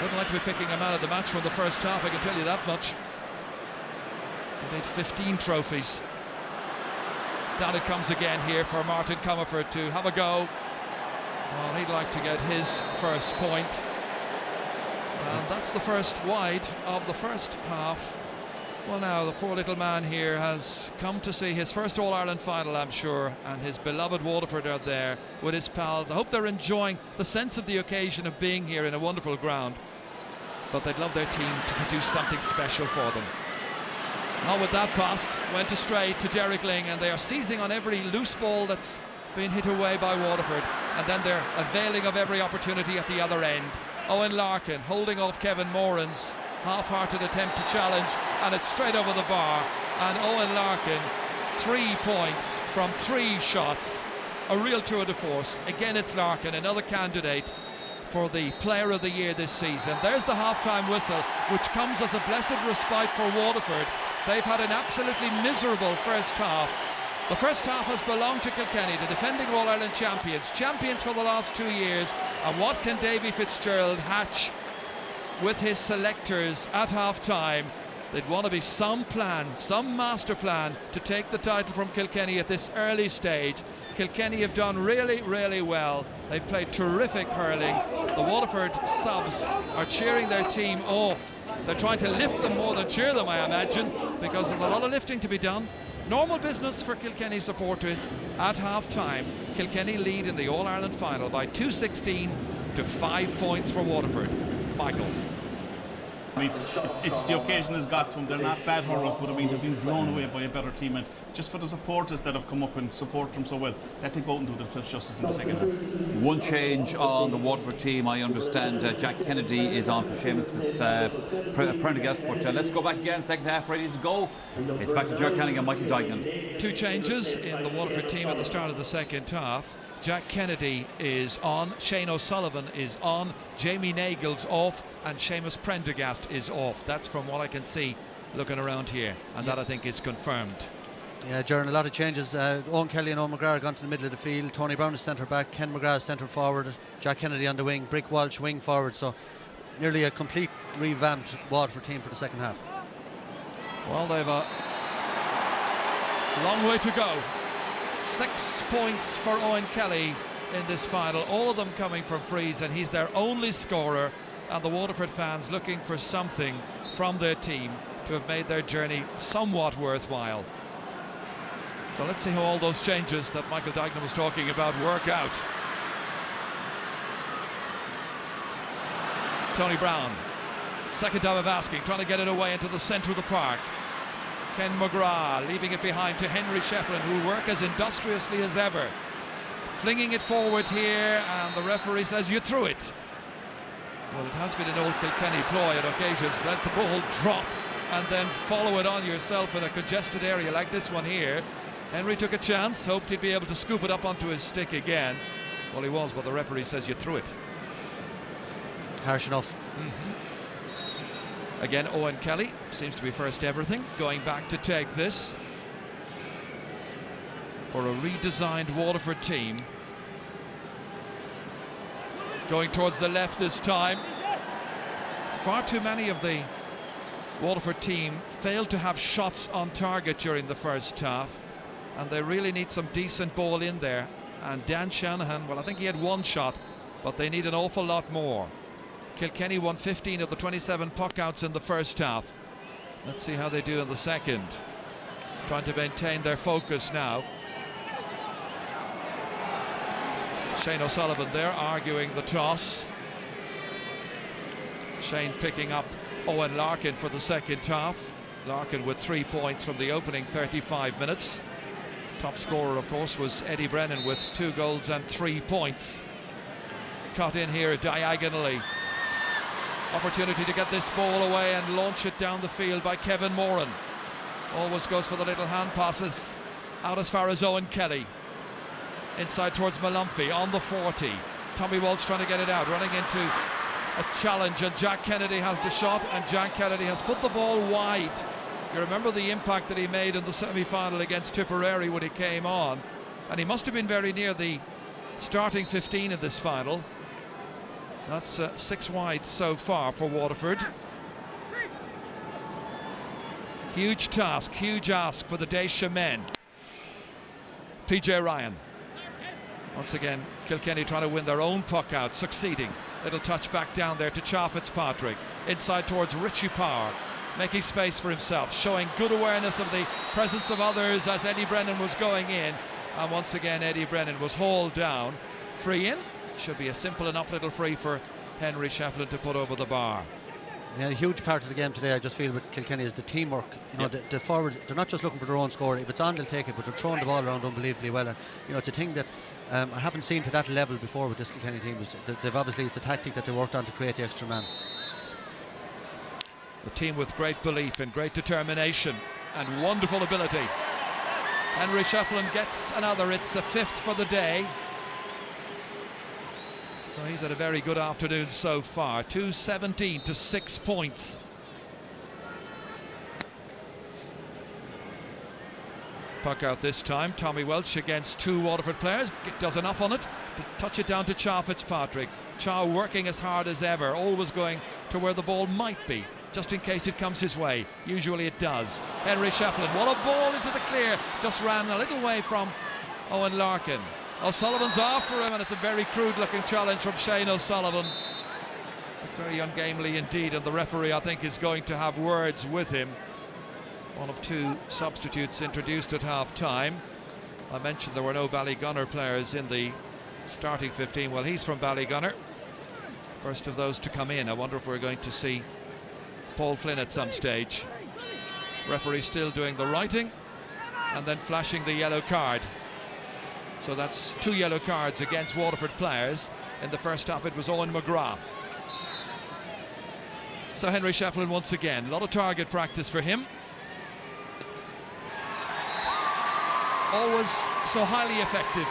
Wouldn't like to be picking a man of the match from the first half, I can tell you that much. They made 15 trophies. Down it comes again here for Martin Comerford to have a go. Well, he'd like to get his first point. And that's the first wide of the first half. Well, now the poor little man here has come to see his first All-Ireland final, I'm sure, and his beloved Waterford are there with his pals. I hope they're enjoying the sense of the occasion of being here in a wonderful ground, but they'd love their team to produce something special for them. Not with that pass, went astray to Derek Ling, and they are seizing on every loose ball that's been hit away by Waterford, and then they're availing of every opportunity at the other end. Owen Larkin holding off Kevin Moran's half-hearted attempt to challenge, and it's straight over the bar, and Owen Larkin 3 points from 3 shots. A real tour de force. Again, it's Larkin, another candidate for the player of the year this season. There's the half-time whistle, which comes as a blessed respite for Waterford. They've had an absolutely miserable first half. The first half has belonged to Kilkenny, the defending All-Ireland champions for the last 2 years. And what can Davy Fitzgerald hatch with his selectors at half-time? There'd want to be some plan, some master plan to take the title from Kilkenny at this early stage. Kilkenny have done really, really well. They've played terrific hurling. The Waterford subs are cheering their team off. They're trying to lift them more than cheer them, I imagine, because there's a lot of lifting to be done. Normal business for Kilkenny supporters at half-time. Kilkenny lead in the All-Ireland final by 2-16 to 5 points for Waterford. Michael. I mean, it's the occasion has got to them. They're not bad hurlers, but I mean, they've been blown away by a better team. And just for the supporters that have come up and support them so well, that they go out and do themselves justice in the second half. One change on the Waterford team, I understand Jack Kennedy is on for Seamus Prendergast, but let's go back again, second half ready to go. It's back to Ger Canning and Michael Dignan. Two changes in the Waterford team at the start of the second half. Jack Kennedy is on, Shane O'Sullivan is on, Jamie Nagel's off, and Seamus Prendergast is off. That's from what I can see looking around here, and that I think is confirmed. Yeah, Jaron, a lot of changes. Owen Kelly and Owen McGrath are gone to the middle of the field. Tony Brown is centre back, Ken McGrath centre forward, Jack Kennedy on the wing, Brick Walsh wing forward. So nearly a complete revamped Waterford team for the second half. Well, they've a long way to go. 6 points for Owen Kelly in this final, all of them coming from frees, and he's their only scorer, and the Waterford fans looking for something from their team to have made their journey somewhat worthwhile. So let's see how all those changes that Michael Dignan was talking about work out. Tony Brown, second time of asking, trying to get it away into the centre of the park. Ken McGrath leaving it behind to Henry Shefflin, who work as industriously as ever. Flinging it forward here, and the referee says you threw it. Well, it has been an old Kilkenny ploy at occasions, let the ball drop and then follow it on yourself in a congested area like this one here. Henry took a chance, hoped he'd be able to scoop it up onto his stick again. Well, he was, but the referee says you threw it. Harsh enough. Again, Owen Kelly seems to be first everything, going back to take this for a redesigned Waterford team. Going towards the left this time. Far too many of the Waterford team failed to have shots on target during the first half, and they really need some decent ball in there. And Dan Shanahan, well, I think he had one shot, but they need an awful lot more. Kilkenny won 15 of the 27 puckouts in the first half. Let's see how they do in the second. Trying to maintain their focus now. Shane O'Sullivan there arguing the toss. Shane picking up Owen Larkin for the second half. Larkin with 3 points from the opening 35 minutes. Top scorer, of course, was Eddie Brennan with 2 goals and 3 points. Cut in here diagonally. Opportunity to get this ball away and launch it down the field by Kevin Moran. Always goes for the little hand passes. Out as far as Owen Kelly. Inside towards Malumphy on the 40. Tommy Walsh trying to get it out, running into a challenge, and Jack Kennedy has the shot, and Jack Kennedy has put the ball wide. You remember the impact that he made in the semi-final against Tipperary when he came on, and he must have been very near the starting 15 in this final. That's 6 wide so far for Waterford. Huge task, huge ask for the Dacia men. PJ Ryan. Once again, Kilkenny trying to win their own puck out, succeeding. Little touch back down there to Cha Fitzpatrick. Inside towards Richie Power, making space for himself, showing good awareness of the presence of others as Eddie Brennan was going in. And once again, Eddie Brennan was hauled down. Free in. Should be a simple enough little free for Henry Shefflin to put over the bar. Yeah, a huge part of the game today, I just feel, with Kilkenny is the teamwork. You know, the forwards, they're not just looking for their own score. If it's on, they'll take it, but they're throwing the ball around unbelievably well. And you know, it's a thing that I haven't seen to that level before with this Kilkenny team. They've obviously, it's a tactic that they worked on to create the extra man. The team with great belief and great determination and wonderful ability. Henry Shefflin gets another. It's a 5th for the day. So he's had a very good afternoon so far. 2-17 to 6 points. Puck out this time. Tommy Welch against 2 Waterford players. Does enough on it to touch it down to Cha Fitzpatrick. Cha working as hard as ever, always going to where the ball might be, just in case it comes his way. Usually it does. Henry Shefflin, what a ball into the clear. Just ran a little way from Owen Larkin. O'Sullivan's after him, and it's a very crude looking challenge from Shane O'Sullivan. Very ungamely indeed, and the referee, I think, is going to have words with him. One of 2 substitutes introduced at half-time. I mentioned there were no Ballygunner players in the starting 15. Well, he's from Ballygunner. First of those to come in. I wonder if we're going to see Paul Flynn at some stage. Referee still doing the writing and then flashing the yellow card. So that's 2 yellow cards against Waterford players. In the first half it was Owen McGrath. So Henry Shefflin once again, a lot of target practice for him. Always so highly effective.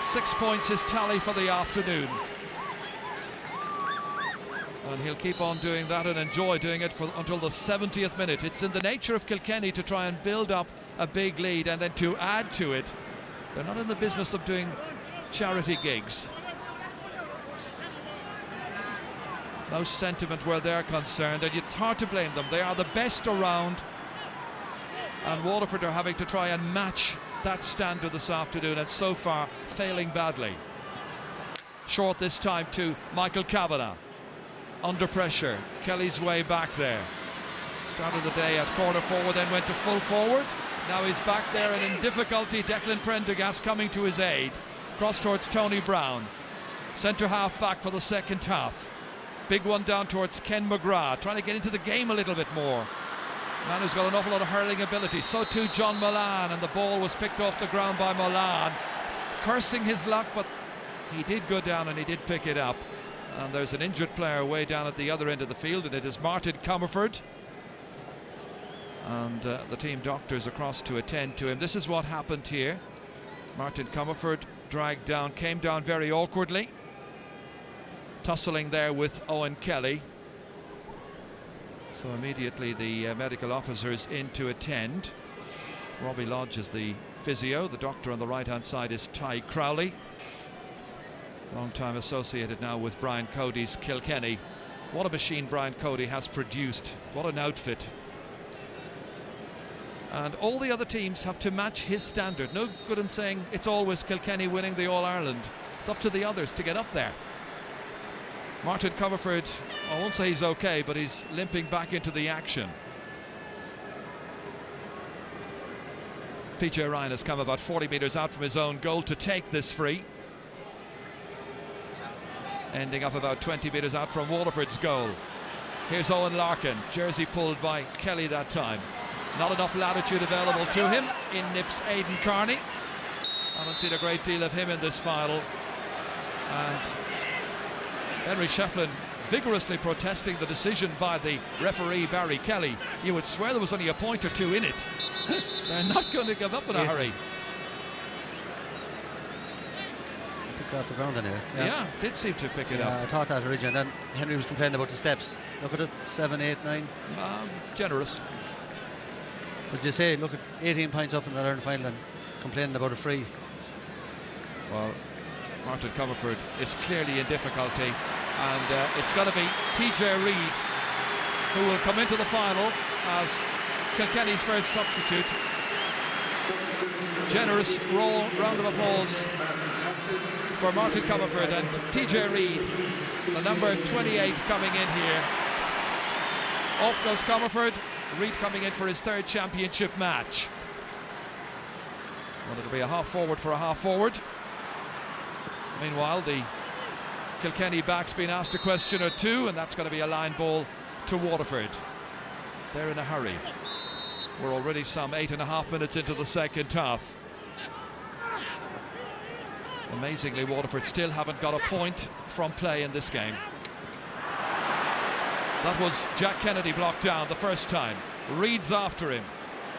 6 points his tally for the afternoon. And he'll keep on doing that and enjoy doing it until the 70th minute. It's in the nature of Kilkenny to try and build up a big lead and then to add to it. They're not in the business of doing charity gigs. No sentiment where they're concerned, and it's hard to blame them. They are the best around, and Waterford are having to try and match that standard this afternoon, and so far failing badly. Short this time to Michael Kavanagh. Under pressure, Kelly's way back there. Started the day at corner forward, then went to full forward. Now he's back there and in difficulty. Declan Prendergast coming to his aid. Cross towards Tony Brown. Centre half back for the second half. Big one down towards Ken McGrath, trying to get into the game a little bit more. Man who's got an awful lot of hurling ability. So too John Milan, and the ball was picked off the ground by Milan. Cursing his luck, but he did go down and he did pick it up. And there's an injured player way down at the other end of the field, and it is Martin Comerford. And the team doctors across to attend to him. This is what happened here. Martin Comerford dragged down, came down very awkwardly. Tussling there with Owen Kelly. So immediately the medical officers in to attend. Robbie Lodge is the physio. The doctor on the right hand side is Ty Crowley. Long time associated now with Brian Cody's Kilkenny. What a machine Brian Cody has produced. What an outfit. And all the other teams have to match his standard. No good in saying it's always Kilkenny winning the All-Ireland. It's up to the others to get up there. Martin Comerford, I won't say he's okay, but he's limping back into the action. PJ Ryan has come about 40 metres out from his own goal to take this free. Ending up about 20 metres out from Waterford's goal. Here's Owen Larkin, jersey pulled by Kelly that time. Not enough latitude available to him. In nips Aidan Carney. Haven't seen a great deal of him in this final. And Henry Shefflin vigorously protesting the decision by the referee Barry Kelly. You would swear there was only a point or two in it. They're not going to give up in a hurry. Picked it off the ground in here. Yeah, did seem to pick it up. I thought that originally, and then Henry was complaining about the steps. Look at it, 7, 8, 9. Generous. But you say, look at 18 points up in the Ireland final and complaining about a free. Well, Martin Comerford is clearly in difficulty, and it's got to be TJ Reid who will come into the final as Kilkenny's first substitute. Generous round of applause for Martin Comerford and TJ Reid, the number 28 coming in here. Off goes Comerford, Reid coming in for his third championship match. Well, it'll be a half forward for a half forward. Meanwhile, the Kilkenny back's been asked a question or two, and that's going to be a line ball to Waterford. They're in a hurry. We're already some 8.5 minutes into the second half. Amazingly, Waterford still haven't got a point from play in this game. That was Jack Kennedy blocked down the first time. Reid's after him.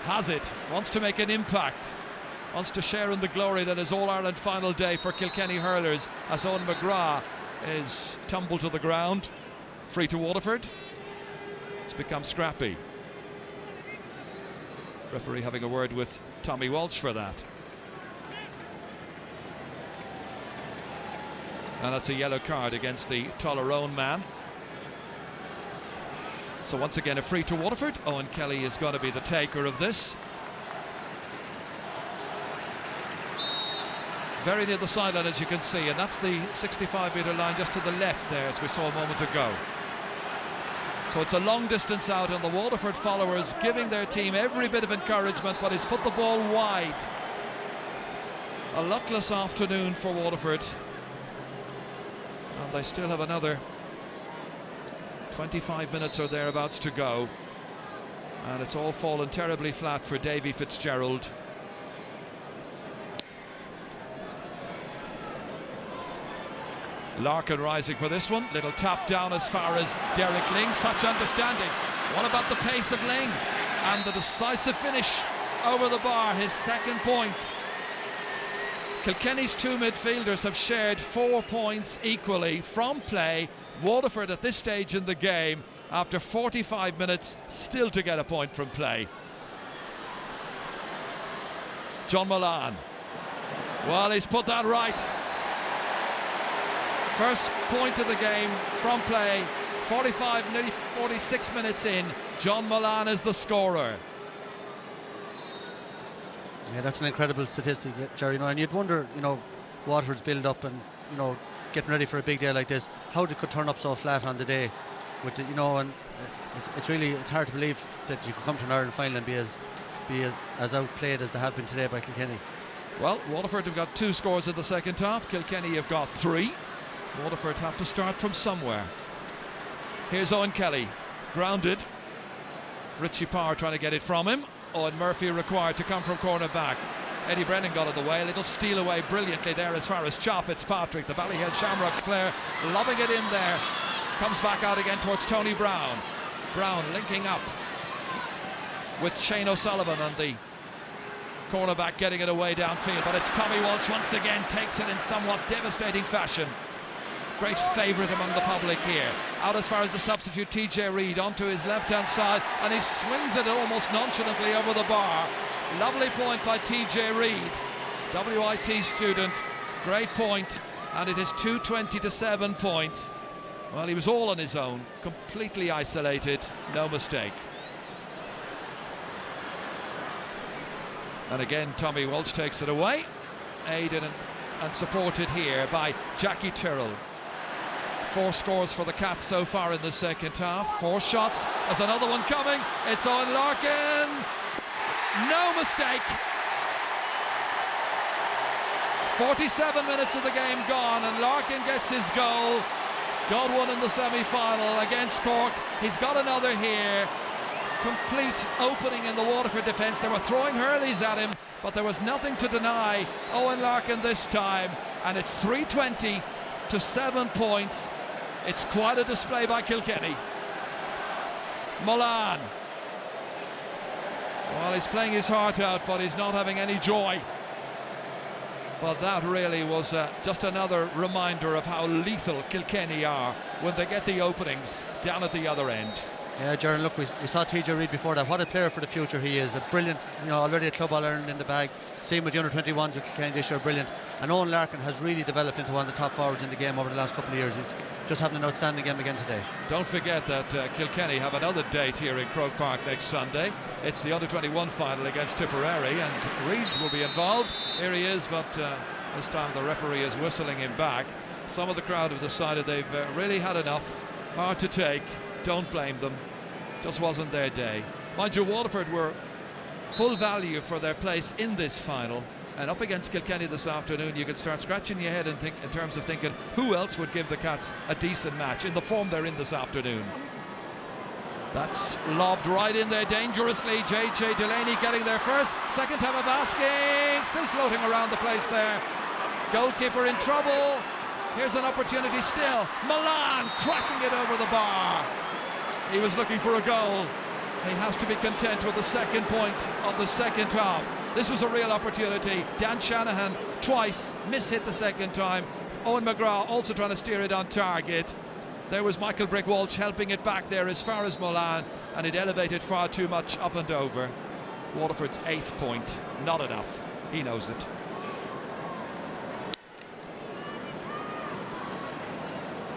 Has it. Wants to make an impact. Wants to share in the glory that is All-Ireland final day for Kilkenny hurlers as Owen McGrath is tumbled to the ground. Free to Waterford. It's become scrappy. Referee having a word with Tommy Walsh for that. And that's a yellow card against the Tollerone man. So once again a free to Waterford. Owen Kelly is going to be the taker of this. Very near the sideline, as you can see, and that's the 65-metre line just to the left there, as we saw a moment ago. So it's a long distance out, and the Waterford followers giving their team every bit of encouragement, but he's put the ball wide. A luckless afternoon for Waterford. And they still have another 25 minutes or thereabouts to go, and it's all fallen terribly flat for Davy Fitzgerald. Larkin rising for this one. Little tap down as far as Derek Ling. Such understanding. What about the pace of Ling? And the decisive finish over the bar, his second point. Kilkenny's two midfielders have shared 4 points equally from play. Waterford at this stage in the game, after 45 minutes, still to get a point from play. John Mullane. Well, he's put that right. First point of the game from play, 45, nearly 46 minutes in. John Mullane is the scorer. Yeah, that's an incredible statistic, Jerry. And you'd wonder, Waterford's build up and, getting ready for a big day like this, how they could turn up so flat on the day. With the, and it's hard to believe that you could come to an Ireland final and be as outplayed as they have been today by Kilkenny. Well, Waterford have got 2 scores in the second half. Kilkenny have got 3. Waterford have to start from somewhere. Here's Owen Kelly, grounded. Richie Power trying to get it from him. Owen Murphy required to come from corner back. Eddie Brennan got in the way. A little steal away brilliantly there as far as Cha Fitzpatrick, the Ballyhale Shamrocks player, lobbing it in there. Comes back out again towards Tony Brown. Brown linking up with Shane O'Sullivan on the cornerback, getting it away downfield. But it's Tommy Walsh once again, takes it in somewhat devastating fashion. Great favourite among the public here. Out as far as the substitute TJ Reid onto his left-hand side, and he swings it almost nonchalantly over the bar. Lovely point by TJ Reid, WIT student. Great point, and it is 220 to 7 points. Well, he was all on his own, completely isolated, no mistake. And again, Tommy Walsh takes it away, aided and supported here by Jackie Tyrrell. 4 scores for the Cats so far in the second half. 4 shots. There's another one coming. It's on Larkin. No mistake. 47 minutes of the game gone, and Larkin gets his goal. Got one in the semi-final against Cork. He's got another here. Complete opening in the Waterford defence. They were throwing hurleys at him, but there was nothing to deny Owen Larkin this time. And it's 320 to 7 points. It's quite a display by Kilkenny. Mullane. Well, he's playing his heart out, but he's not having any joy. But that really was just another reminder of how lethal Kilkenny are when they get the openings down at the other end. Yeah, Jaron, look, we saw TJ Reid before that. What a player for the future he is. A brilliant, already a Club All-Ireland in the bag. Same with the under-21s with Kilkenny this year, brilliant. And Owen Larkin has really developed into one of the top forwards in the game over the last couple of years. He's just having an outstanding game again today. Don't forget that Kilkenny have another date here in Croke Park next Sunday. It's the under-21 final against Tipperary, and Reeves will be involved. Here he is, but this time the referee is whistling him back. Some of the crowd have decided they've really had enough. Hard to take. Don't blame them. Just wasn't their day. Mind you, Waterford were full value for their place in this final, and up against Kilkenny this afternoon you could start scratching your head and think in terms of thinking who else would give the Cats a decent match in the form they're in this afternoon. That's lobbed right in there dangerously. JJ Delaney getting there first. Second time of asking, still floating around the place there. Goalkeeper in trouble. Here's an opportunity still. Mullane cracking it over the bar. He was looking for a goal. He has to be content with the second point of the second half. This was a real opportunity. Dan Shanahan twice mishit the second time. Owen McGrath also trying to steer it on target. There was Michael Brick Walsh helping it back there as far as Mullane, and it elevated far too much up and over. Waterford's 8th point, not enough. He knows it.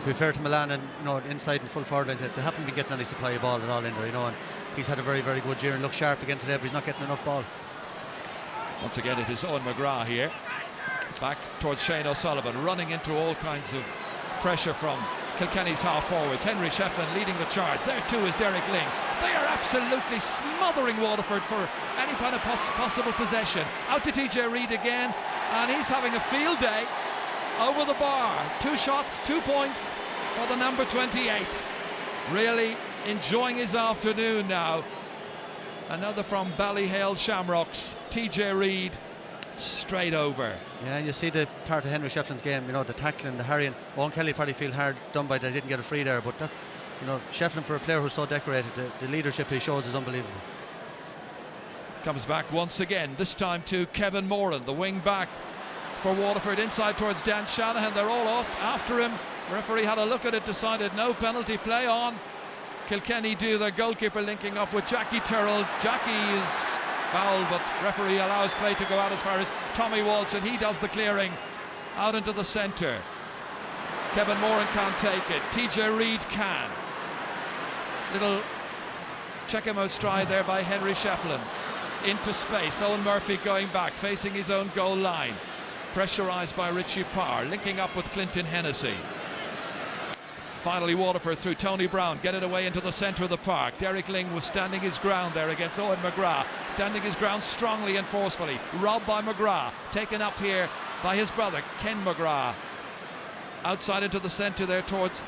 To be fair to Mullane, and inside and full forward line, they haven't been getting any supply of ball at all in there, and he's had a very, very good year and looks sharp again today, but he's not getting enough ball. Once again, it is Owen McGrath here. Back towards Shane O'Sullivan, running into all kinds of pressure from Kilkenny's half forwards. Henry Shefflin leading the charge. There too is Derek Ling. They are absolutely smothering Waterford for any kind of possible possession. Out to TJ Reid again, and he's having a field day. Over the bar, 2 shots, 2 points for the number 28. really enjoying his afternoon now. Another from Ballyhale Shamrocks, TJ Reid, straight over. Yeah, and you see the part of Henry Shefflin's game, you know, the tackling, the harrying. Owen Kelly probably feel hard done by that, didn't get a free there, but that, you know, Shefflin, for a player who's so decorated, the leadership he shows is unbelievable. Comes back once again, this time to Kevin Moran, the wing back for Waterford, inside towards Dan Shanahan. They're all off after him. Referee had a look at it, decided no penalty, play on. Kilkenny do, their goalkeeper linking up with Jackie Tyrrell. Jackie is fouled, but referee allows play to go out as far as Tommy Walsh, and he does the clearing out into the centre. Kevin Moran can't take it, TJ Reid can. Little check him out stride there by Henry Shefflin. Into space, Owen Murphy going back, facing his own goal line. Pressurised by Richie Parr, linking up with Clinton Hennessy. Finally Waterford through Tony Brown, get it away into the centre of the park. Derek Ling was standing his ground there against Owen McGrath, standing his ground strongly and forcefully. Robbed by McGrath, taken up here by his brother Ken McGrath. Outside into the centre there towards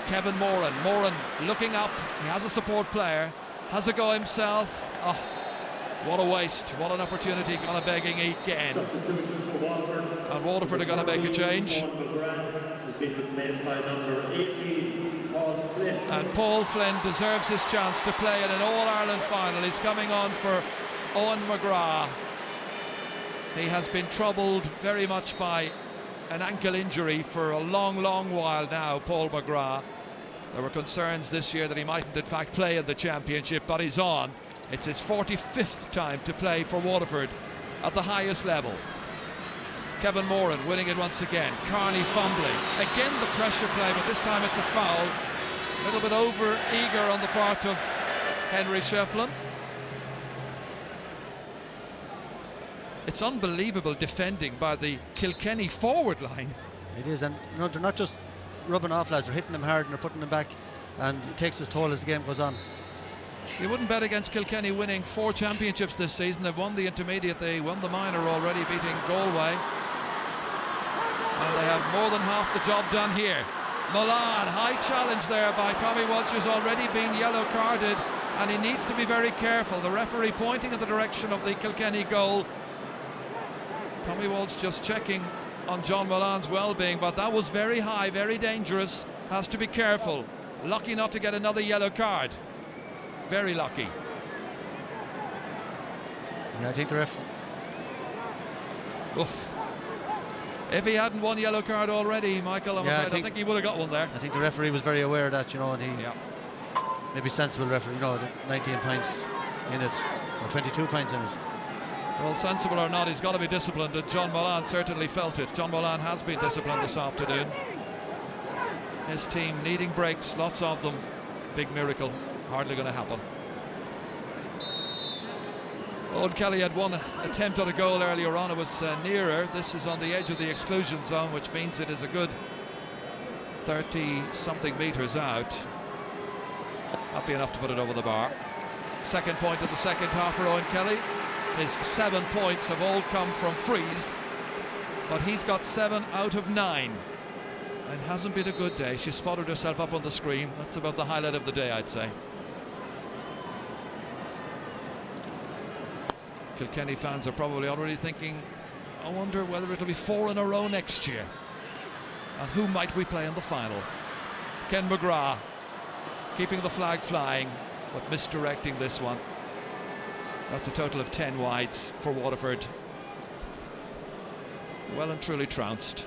Kevin Moran. Moran looking up, he has a support player, has a go himself. Oh, what a waste, what an opportunity, gonna begging again. And Waterford are gonna make a change. And Paul Flynn deserves his chance to play in an All-Ireland final. He's coming on for Owen McGrath. He has been troubled very much by an ankle injury for a long while now, Paul McGrath. There were concerns this year that he mightn't in fact play in the championship, but he's on. It's his 45th time to play for Waterford at the highest level. Kevin Moran winning it once again. Carney fumbling. Again the pressure play, but this time it's a foul. A little bit over-eager on the part of Henry Shefflin. It's unbelievable defending by the Kilkenny forward line. It is, and you know, they're not just rubbing off lads, they're hitting them hard and they're putting them back, and it takes its toll as the game goes on. You wouldn't bet against Kilkenny winning 4 championships this season. They've won the intermediate, they won the minor already, beating Galway. And they have more than half the job done here. Milan, high challenge there by Tommy Walsh, who's already been yellow carded, and he needs to be very careful. The referee pointing in the direction of the Kilkenny goal. Tommy Walsh just checking on John Milan's well-being, but that was very high, very dangerous. Has to be careful. Lucky not to get another yellow card. Very lucky. Yeah, I think the ref. Oof. If he hadn't one yellow card already, Michael, I think he would have got one there. I think the referee was very aware of that, you know, and he Yeah. maybe sensible referee, you know, 19 points in it, or 22 points in it. Well, sensible or not, he's got to be disciplined, and John Molan certainly felt it. John Molan has been disciplined this afternoon. His team needing breaks, lots of them. Big miracle, hardly going to happen. Owen Kelly had one attempt at a goal earlier on. It was nearer. This is on the edge of the exclusion zone, which means it is a good 30-something metres out. That'd be enough to put it over the bar. Second point of the second half for Owen Kelly. His 7 points have all come from frees, but he's got 7 out of 9. And hasn't been a good day. She spotted herself up on the screen. That's about the highlight of the day, I'd say. Kilkenny fans are probably already thinking, I wonder whether it'll be 4 in a row next year. And who might we play in the final? Ken McGrath keeping the flag flying, but misdirecting this one. That's a total of 10 wides for Waterford. Well and truly trounced.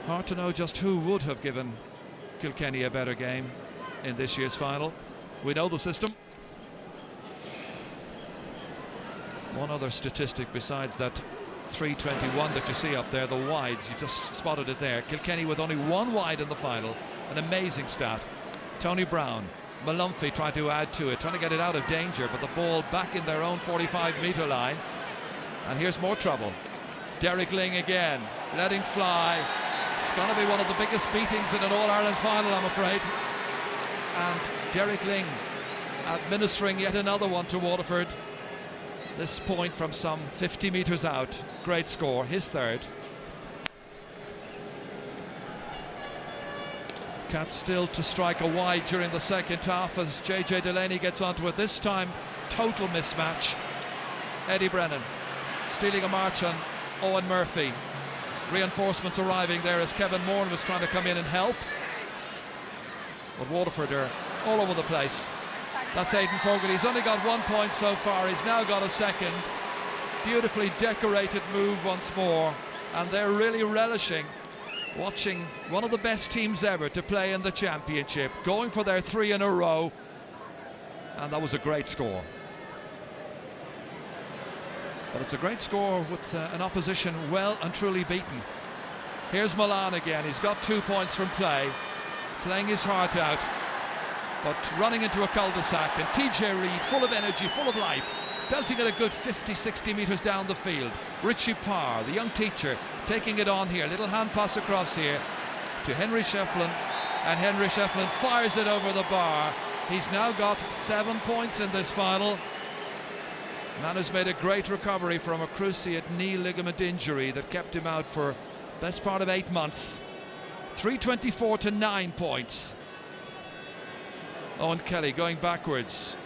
Hard to know just who would have given Kilkenny a better game in this year's final. We know the system. One other statistic besides that 321 that you see up there, the wides, you just spotted it there. Kilkenny with only 1 wide in the final, an amazing stat. Tony Brown, Malumphey tried to add to it, trying to get it out of danger, but the ball back in their own 45-metre line. And here's more trouble. Derek Ling again, letting fly. It's going to be one of the biggest beatings in an All-Ireland final, I'm afraid. And Derek Ling administering yet another one to Waterford. This point from some 50 metres out. Great score, his third. Cats still to strike a wide during the second half as JJ Delaney gets onto it. This time, total mismatch. Eddie Brennan stealing a march on Owen Murphy. Reinforcements arriving there as Kevin Moran was trying to come in and help. But Waterford are all over the place. That's Aidan Fogarty. He's only got 1 point so far. He's now got a second. Beautifully decorated move once more. And they're really relishing watching one of the best teams ever to play in the championship, going for their 3 in a row. And that was a great score. But it's a great score with an opposition well and truly beaten. Here's Milan again. He's got 2 points from play, playing his heart out, but running into a cul-de-sac. And TJ Reid, full of energy, full of life, belting it a good 50-60 metres down the field. Richie Parr, the young teacher, taking it on here. Little hand pass across here to Henry Shefflin, and Henry Shefflin fires it over the bar. He's now got 7 points in this final. Man has made a great recovery from a cruciate knee ligament injury that kept him out for best part of 8 months. 324 to 9 points. Owen Kelly going backwards.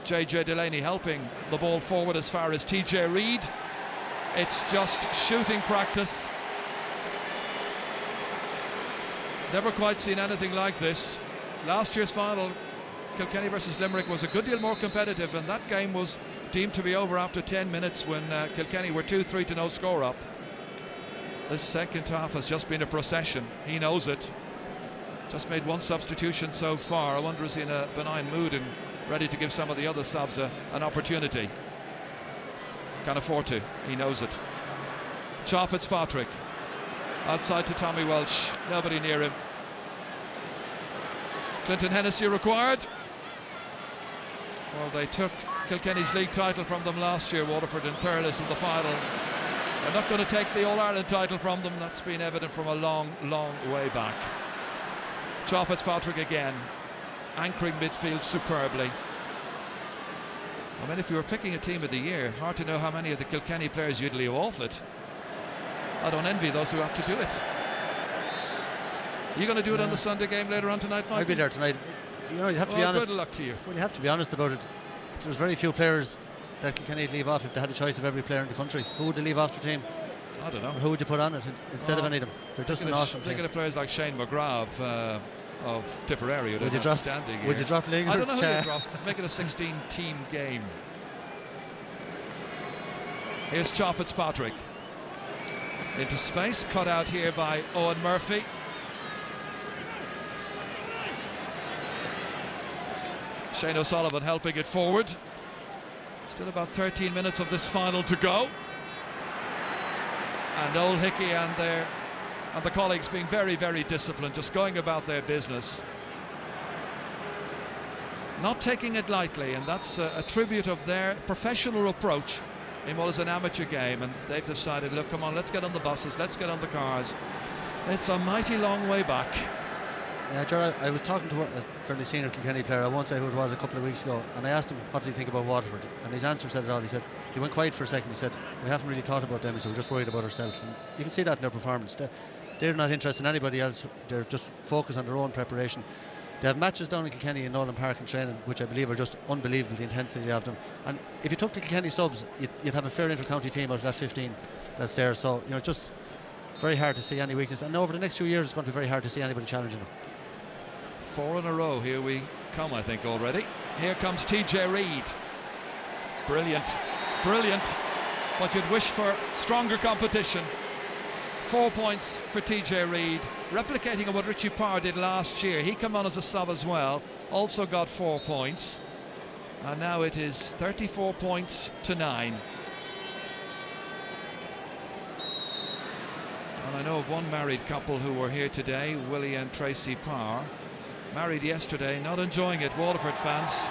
JJ Delaney helping the ball forward as far as TJ Reid. It's just shooting practice. Never quite seen anything like this. Last year's final, Kilkenny versus Limerick, was a good deal more competitive, and that game was deemed to be over after 10 minutes when Kilkenny were 2-3 to no score up. This second half has just been a procession. He knows it. Just made 1 substitution so far. I wonder, is he in a benign mood and ready to give some of the other subs an opportunity? Can't afford to. He knows it. Cha Fitzpatrick outside to Tommy Welsh. Nobody near him. Clinton Hennessy required. Well, they took Kilkenny's league title from them last year, Waterford, in thirless in the final. They're not going to take the All-Ireland title from them. That's been evident from a long, long way back. Cha Fitzpatrick again, anchoring midfield superbly. I mean, if you were picking a team of the year, hard to know how many of the Kilkenny players you'd leave off it. I don't envy those who have to do it. Are you going to do it on the Sunday game later on tonight, Michael? I'll be there tonight. You know, you have to be honest. Good luck to you. Well, you have to be honest about it. There's very few players that Kilkenny leave off if they had a choice of every player in the country. Who would they leave off their team? I don't know. Or who would you put on it instead of any of them? They're just an awesome team. Thinking of players like Shane McGrath of Tipperary, would you drop Lingard? I don't know who you drop. Make it a 16-team game. Here's Cha Fitzpatrick into space, cut out here by Owen Murphy. Shane O'Sullivan helping it forward. Still about 13 minutes of this final to go. And Noel Hickey and the colleagues being very, very disciplined, just going about their business. Not taking it lightly, and that's a tribute of their professional approach in what is an amateur game. And they've decided, look, come on, let's get on the buses, let's get on the cars. It's a mighty long way back. Yeah, Gerard, I was talking to a fairly senior Kilkenny player, I won't say who it was, a couple of weeks ago, and I asked him what did he think about Waterford, and his answer said it all. He said, he went quiet for a second, he said, we haven't really thought about them, so we're just worried about ourselves. And you can see that in their performance. They're not interested in anybody else, they're just focused on their own preparation. They have matches down in Kilkenny in Nolan Park and training, which I believe are just unbelievable, the intensity of them. And if you took the Kilkenny subs, you'd have a fair inter-county team out of that 15 that's there, so you know, just very hard to see any weakness. And over the next few years, it's going to be very hard to see anybody challenging them. 4 in a row, here we come, I think, already. Here comes TJ Reid. Brilliant, brilliant. But you'd wish for stronger competition. 4 points for TJ Reid, replicating on what Richie Parr did last year. He came on as a sub as well, also got 4 points. And now it is 34 points to 9. And I know of one married couple who were here today, Willie and Tracy Parr. Married yesterday, not enjoying it, Waterford fans.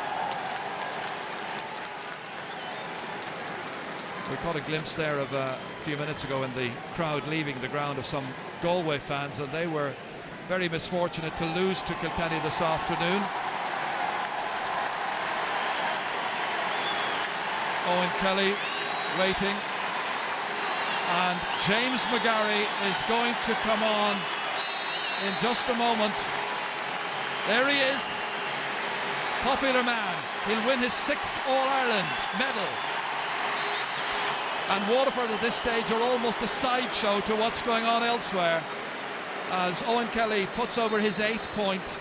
We caught a glimpse there of a few minutes ago in the crowd leaving the ground of some Galway fans, and they were very misfortunate to lose to Kilkenny this afternoon. Owen Kelly waiting, and James McGarry is going to come on in just a moment. There he is. Popular man. He'll win his 6th All-Ireland medal. And Waterford at this stage are almost a sideshow to what's going on elsewhere, as Owen Kelly puts over his 8th point,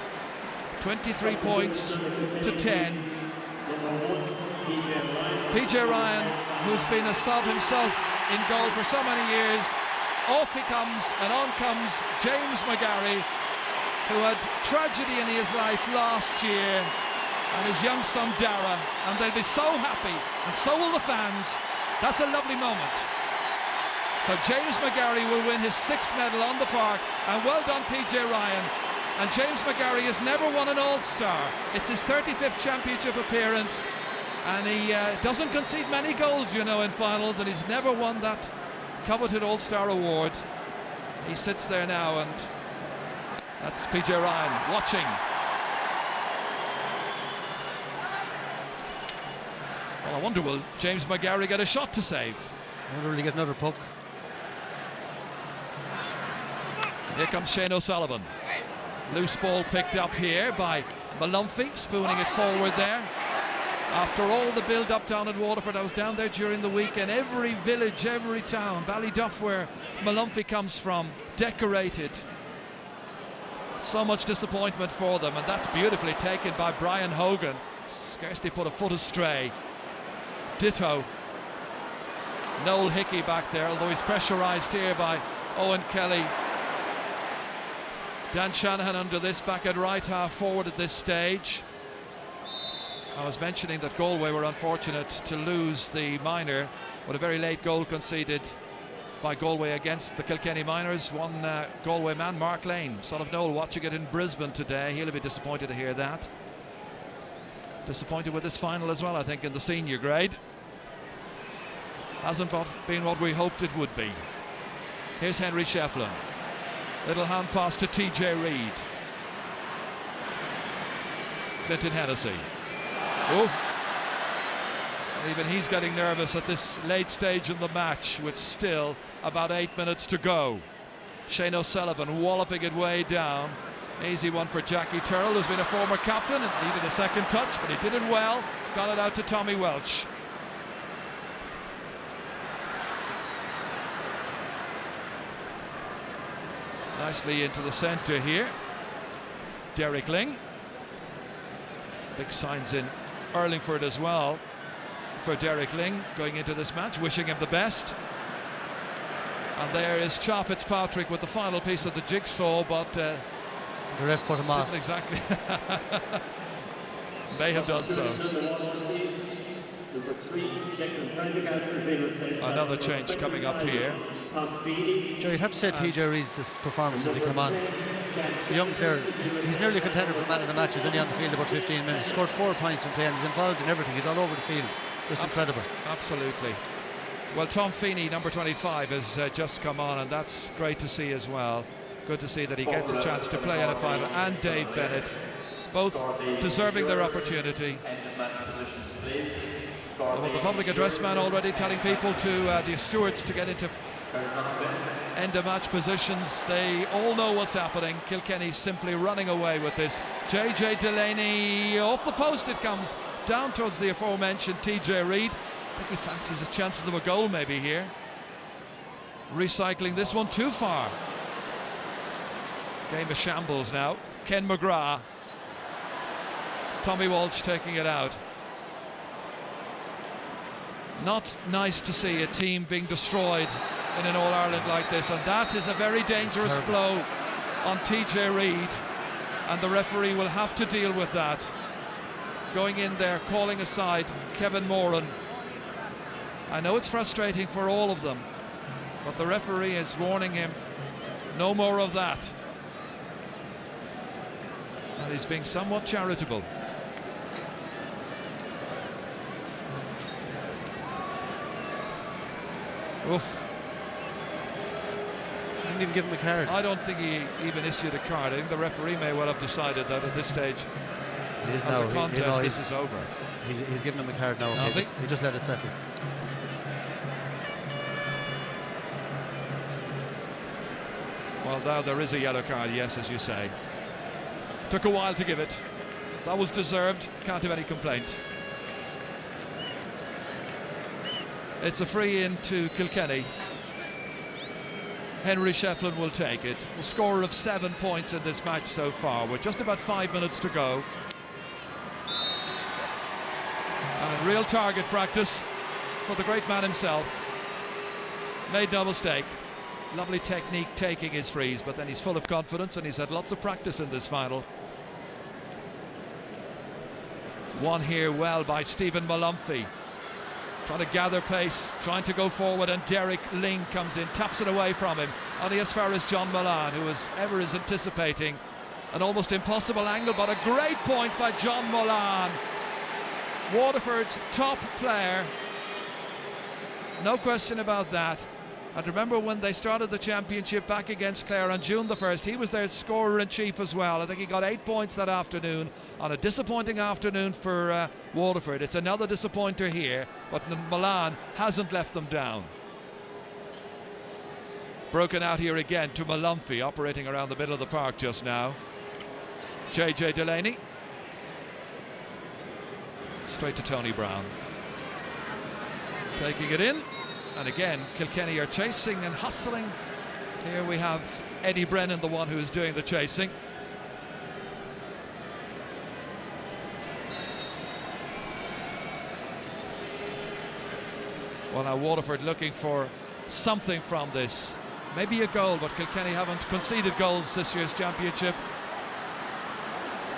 23 points to 10. PJ Ryan, who's been a sub himself in goal for so many years, off he comes, and on comes James McGarry, who had tragedy in his life last year, and his young son Dara, and they'll be so happy, and so will the fans. That's a lovely moment. So James McGarry will win his 6th medal on the park, and well done PJ Ryan. And James McGarry has never won an All-Star. It's his 35th championship appearance, and he doesn't concede many goals, you know, in finals, and he's never won that coveted All-Star award. He sits there now, and that's PJ Ryan watching. Well, I wonder, will James McGarry get a shot to save? I wonder, will he get another puck? Here comes Shane O'Sullivan. Loose ball picked up here by Malumphey, spooning it forward there. After all the build-up down at Waterford, I was down there during the week, and every village, every town, Ballyduff, where Malumphey comes from, decorated. So much disappointment for them, and that's beautifully taken by Brian Hogan. Scarcely put a foot astray. Ditto Noel Hickey back there, although he's pressurised here by Owen Kelly. Dan Shanahan under this, back at right half forward at this stage. I was mentioning that Galway were unfortunate to lose the minor, but a very late goal conceded by Galway against the Kilkenny Miners. One Galway man, Mark Lane, son of Noel, watching it in Brisbane today. He'll be disappointed to hear that. Disappointed with this final as well, I think, in the senior grade. Hasn't been what we hoped it would be. Here's Henry Shefflin. Little hand pass to TJ Reid. Clinton Hennessy. Oh, even he's getting nervous at this late stage in the match, with still about 8 minutes to go. Shane O'Sullivan walloping it way down. Easy one for Jackie Turrell, who's been a former captain and needed a second touch, but he did it well. Got it out to Tommy Welch. Nicely into the centre here. Derek Ling. Big signs in Hurlingford as well for Derek Ling going into this match, wishing him the best. And there is Cha Fitzpatrick with the final piece of the jigsaw, but the ref put him off. Didn't exactly. May have done so. Another change coming up here. Joe, you'd have to say TJ Reid's this performance as he came on. The young player, he's nearly a contender for man of the match. He's only on the field about 15 minutes. He scored 4 points from playing. He's involved in everything. He's all over the field. Just incredible. Absolutely. Well, Tom Feeney, number 25, has just come on, and that's great to see as well. Good to see that he gets a chance to play in a final, and Dave Bennett, both deserving their opportunity. Well, the public address man already telling people to the stewards to get into end of match positions. They all know what's happening. Kilkenny simply running away with this. JJ Delaney off the post, it comes down towards the aforementioned TJ Reid. I think he fancies the chances of a goal maybe here. Recycling this one too far. Game of shambles now. Ken McGrath. Tommy Walsh taking it out. Not nice to see a team being destroyed in an All-Ireland like this, and that is a very dangerous blow on TJ Reid, and the referee will have to deal with that. Going in there, calling aside Kevin Moran. I know it's frustrating for all of them, but the referee is warning him, no more of that. And he's being somewhat charitable. Oof. Didn't even give him a card. I don't think he even issued a card. I think the referee may well have decided that at this stage, it is as now. a contest, this is over. He's given him a card now. He just let it settle. Well, now there is a yellow card, yes, as you say. Took a while to give it. That was deserved, can't have any complaint. It's a free in to Kilkenny. Henry Shefflin will take it. The scorer of 7 points in this match so far, with just about 5 minutes to go. And real target practice for the great man himself. Made no mistake. Lovely technique taking his frees, but then he's full of confidence and he's had lots of practice in this final. Won here well by Stephen Malumphey. Trying to gather pace, trying to go forward, and Derek Ling comes in, taps it away from him. Only as far as John Milan, who as ever is anticipating an almost impossible angle, but a great point by John Milan. Waterford's top player, no question about that. And remember when they started the championship back against Clare on June the 1st, he was their scorer-in-chief as well. I think he got 8 points that afternoon on a disappointing afternoon for Waterford. It's another disappointer here, but Milan hasn't left them down. Broken out here again to Malumphey, operating around the middle of the park just now. JJ Delaney. Straight to Tony Brown. Taking it in. And again, Kilkenny are chasing and hustling. Here we have Eddie Brennan, the one who is doing the chasing. Well, now Waterford looking for something from this. Maybe a goal, but Kilkenny haven't conceded goals this year's championship.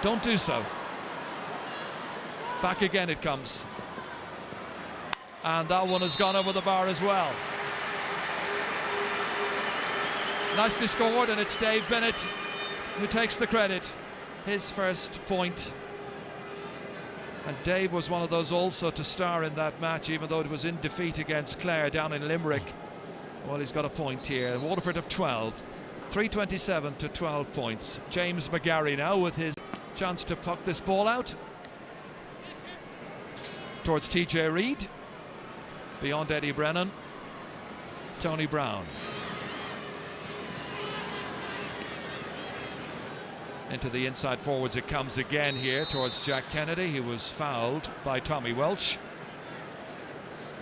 Don't do so. Back again it comes. And that one has gone over the bar as well. Nicely scored, and it's Dave Bennett who takes the credit. His first point. And Dave was one of those also to star in that match, even though it was in defeat against Clare down in Limerick. Well, he's got a point here. Waterford have 12. 3:27 to 12 points. James McGarry now with his chance to puck this ball out. Towards TJ Reid. Beyond Eddie Brennan, Tony Brown. Into the inside forwards it comes again here towards Jack Kennedy. He was fouled by Tommy Welch.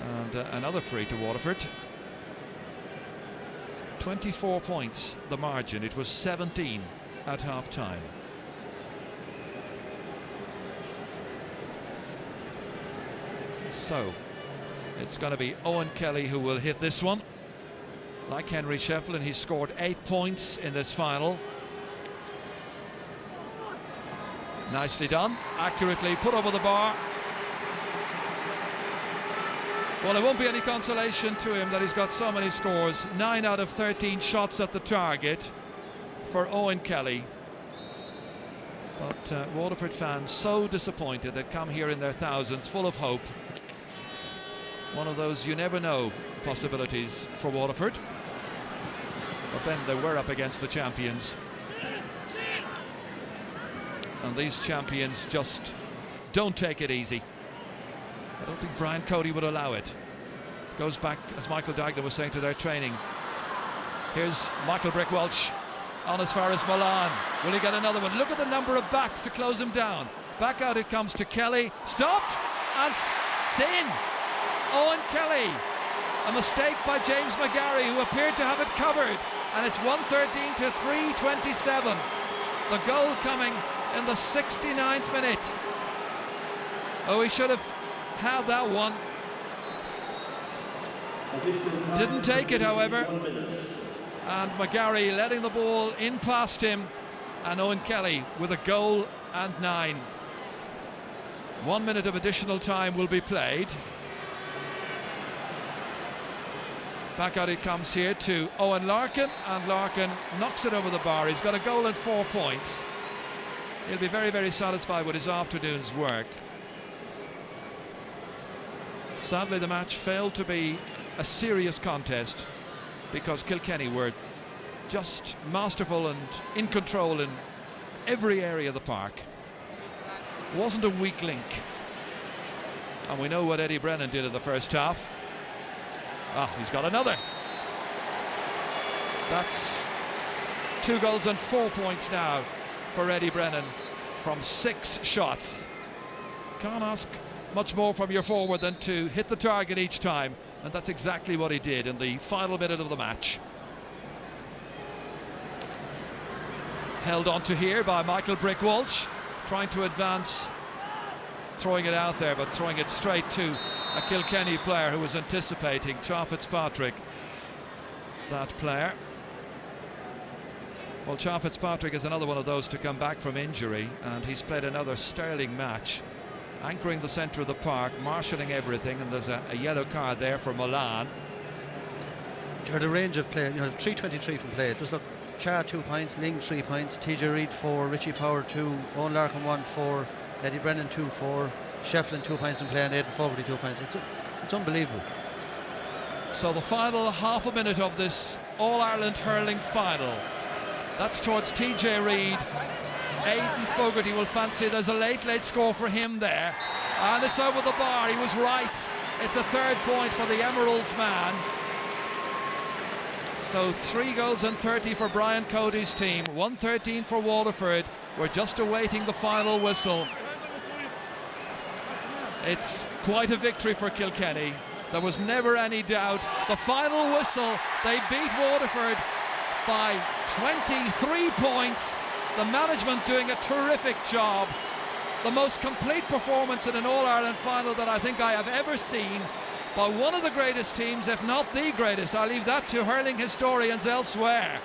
And another free to Waterford. 24 points the margin. It was 17 at half time. So it's going to be Owen Kelly who will hit this one. Like Henry Shefflin, he scored 8 points in this final. Nicely done, accurately put over the bar. Well, it won't be any consolation to him that he's got so many scores. 9 out of 13 shots at the target for Owen Kelly. But Waterford fans so disappointed. They'd come here in their thousands, full of hope. One of those you never know possibilities for Waterford. But then they were up against the champions. And these champions just don't take it easy. I don't think Brian Cody would allow it. Goes back, as Michael Dagner was saying, to their training. Here's Michael Brick-Welch on as far as Milan. Will he get another one? Look at the number of backs to close him down. Back out it comes to Kelly. Stopped! And it's in! Owen Kelly. A mistake by James McGarry, who appeared to have it covered. And it's 1:13 to 3:27. The goal coming in the 69th minute. Oh, he should have had that one. Didn't take it, however. And McGarry letting the ball in past him. And Owen Kelly with a goal and 9. 1 minute of additional time will be played. Back out it comes here to Owen Larkin, and Larkin knocks it over the bar. He's got a goal and 4 points. He'll be very, very satisfied with his afternoon's work. Sadly, the match failed to be a serious contest because Kilkenny were just masterful and in control in every area of the park. It wasn't a weak link. And we know what Eddie Brennan did in the first half. Ah, he's got another. That's 2 goals and 4 points now for Eddie Brennan from 6 shots. Can't ask much more from your forward than to hit the target each time, and that's exactly what he did in the final minute of the match. Held on to here by Michael Brick Walsh, trying to advance, throwing it out there, but throwing it straight to a Kilkenny player who was anticipating, Cha Fitzpatrick, that player. Well, Cha Fitzpatrick is another one of those to come back from injury, and he's played another sterling match, anchoring the centre of the park, marshalling everything, and there's a yellow card there for Milan. The range of play, 323 from play. It does look Cha 2 points, Ling 3 points, TJ Reid 4, Richie Power 2, Owen Larkin 1, 4, Eddie Brennan 2, 4, Shefflin 2 points in play, and Aidan Fogarty 2 points. It's unbelievable. So the final half a minute of this All-Ireland hurling final. That's towards TJ Reid. Aidan Fogarty will fancy there's a late score for him there. And it's over the bar. He was right. It's a 3rd point for the Emeralds man. So 3 goals and 30 for Brian Cody's team. 113 for Waterford. We're just awaiting the final whistle. It's quite a victory for Kilkenny. There was never any doubt. The final whistle, they beat Waterford by 23 points. The management doing a terrific job. The most complete performance in an All-Ireland final that I think I have ever seen by one of the greatest teams, if not the greatest. I'll leave that to hurling historians elsewhere.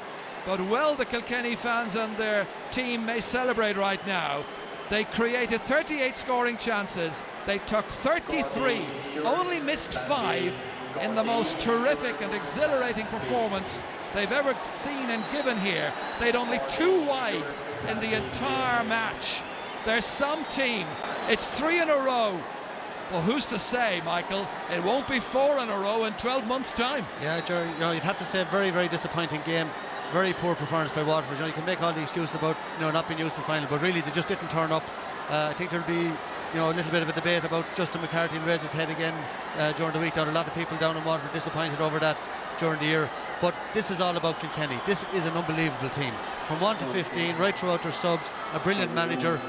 But well, the Kilkenny fans and their team may celebrate right now. They created 38 scoring chances. They took 33, only missed 5 in the most terrific and exhilarating performance they've ever seen and given here. They'd only 2 wides in the entire match. There's some team, it's 3 in a row. Well, who's to say, Michael, it won't be 4 in a row in 12 months' time. Yeah, Jerry, you'd have to say very, very disappointing game. Very poor performance by Waterford. You can make all the excuses about not being used to the final, but really they just didn't turn up. I think there'll be a little bit of a debate about Justin McCarthy and raise his head again during the week. Down a lot of people down in Waterford disappointed over that during the year. But this is all about Kilkenny. This is an unbelievable team. From 1 to 15, right throughout their subs, a brilliant manager.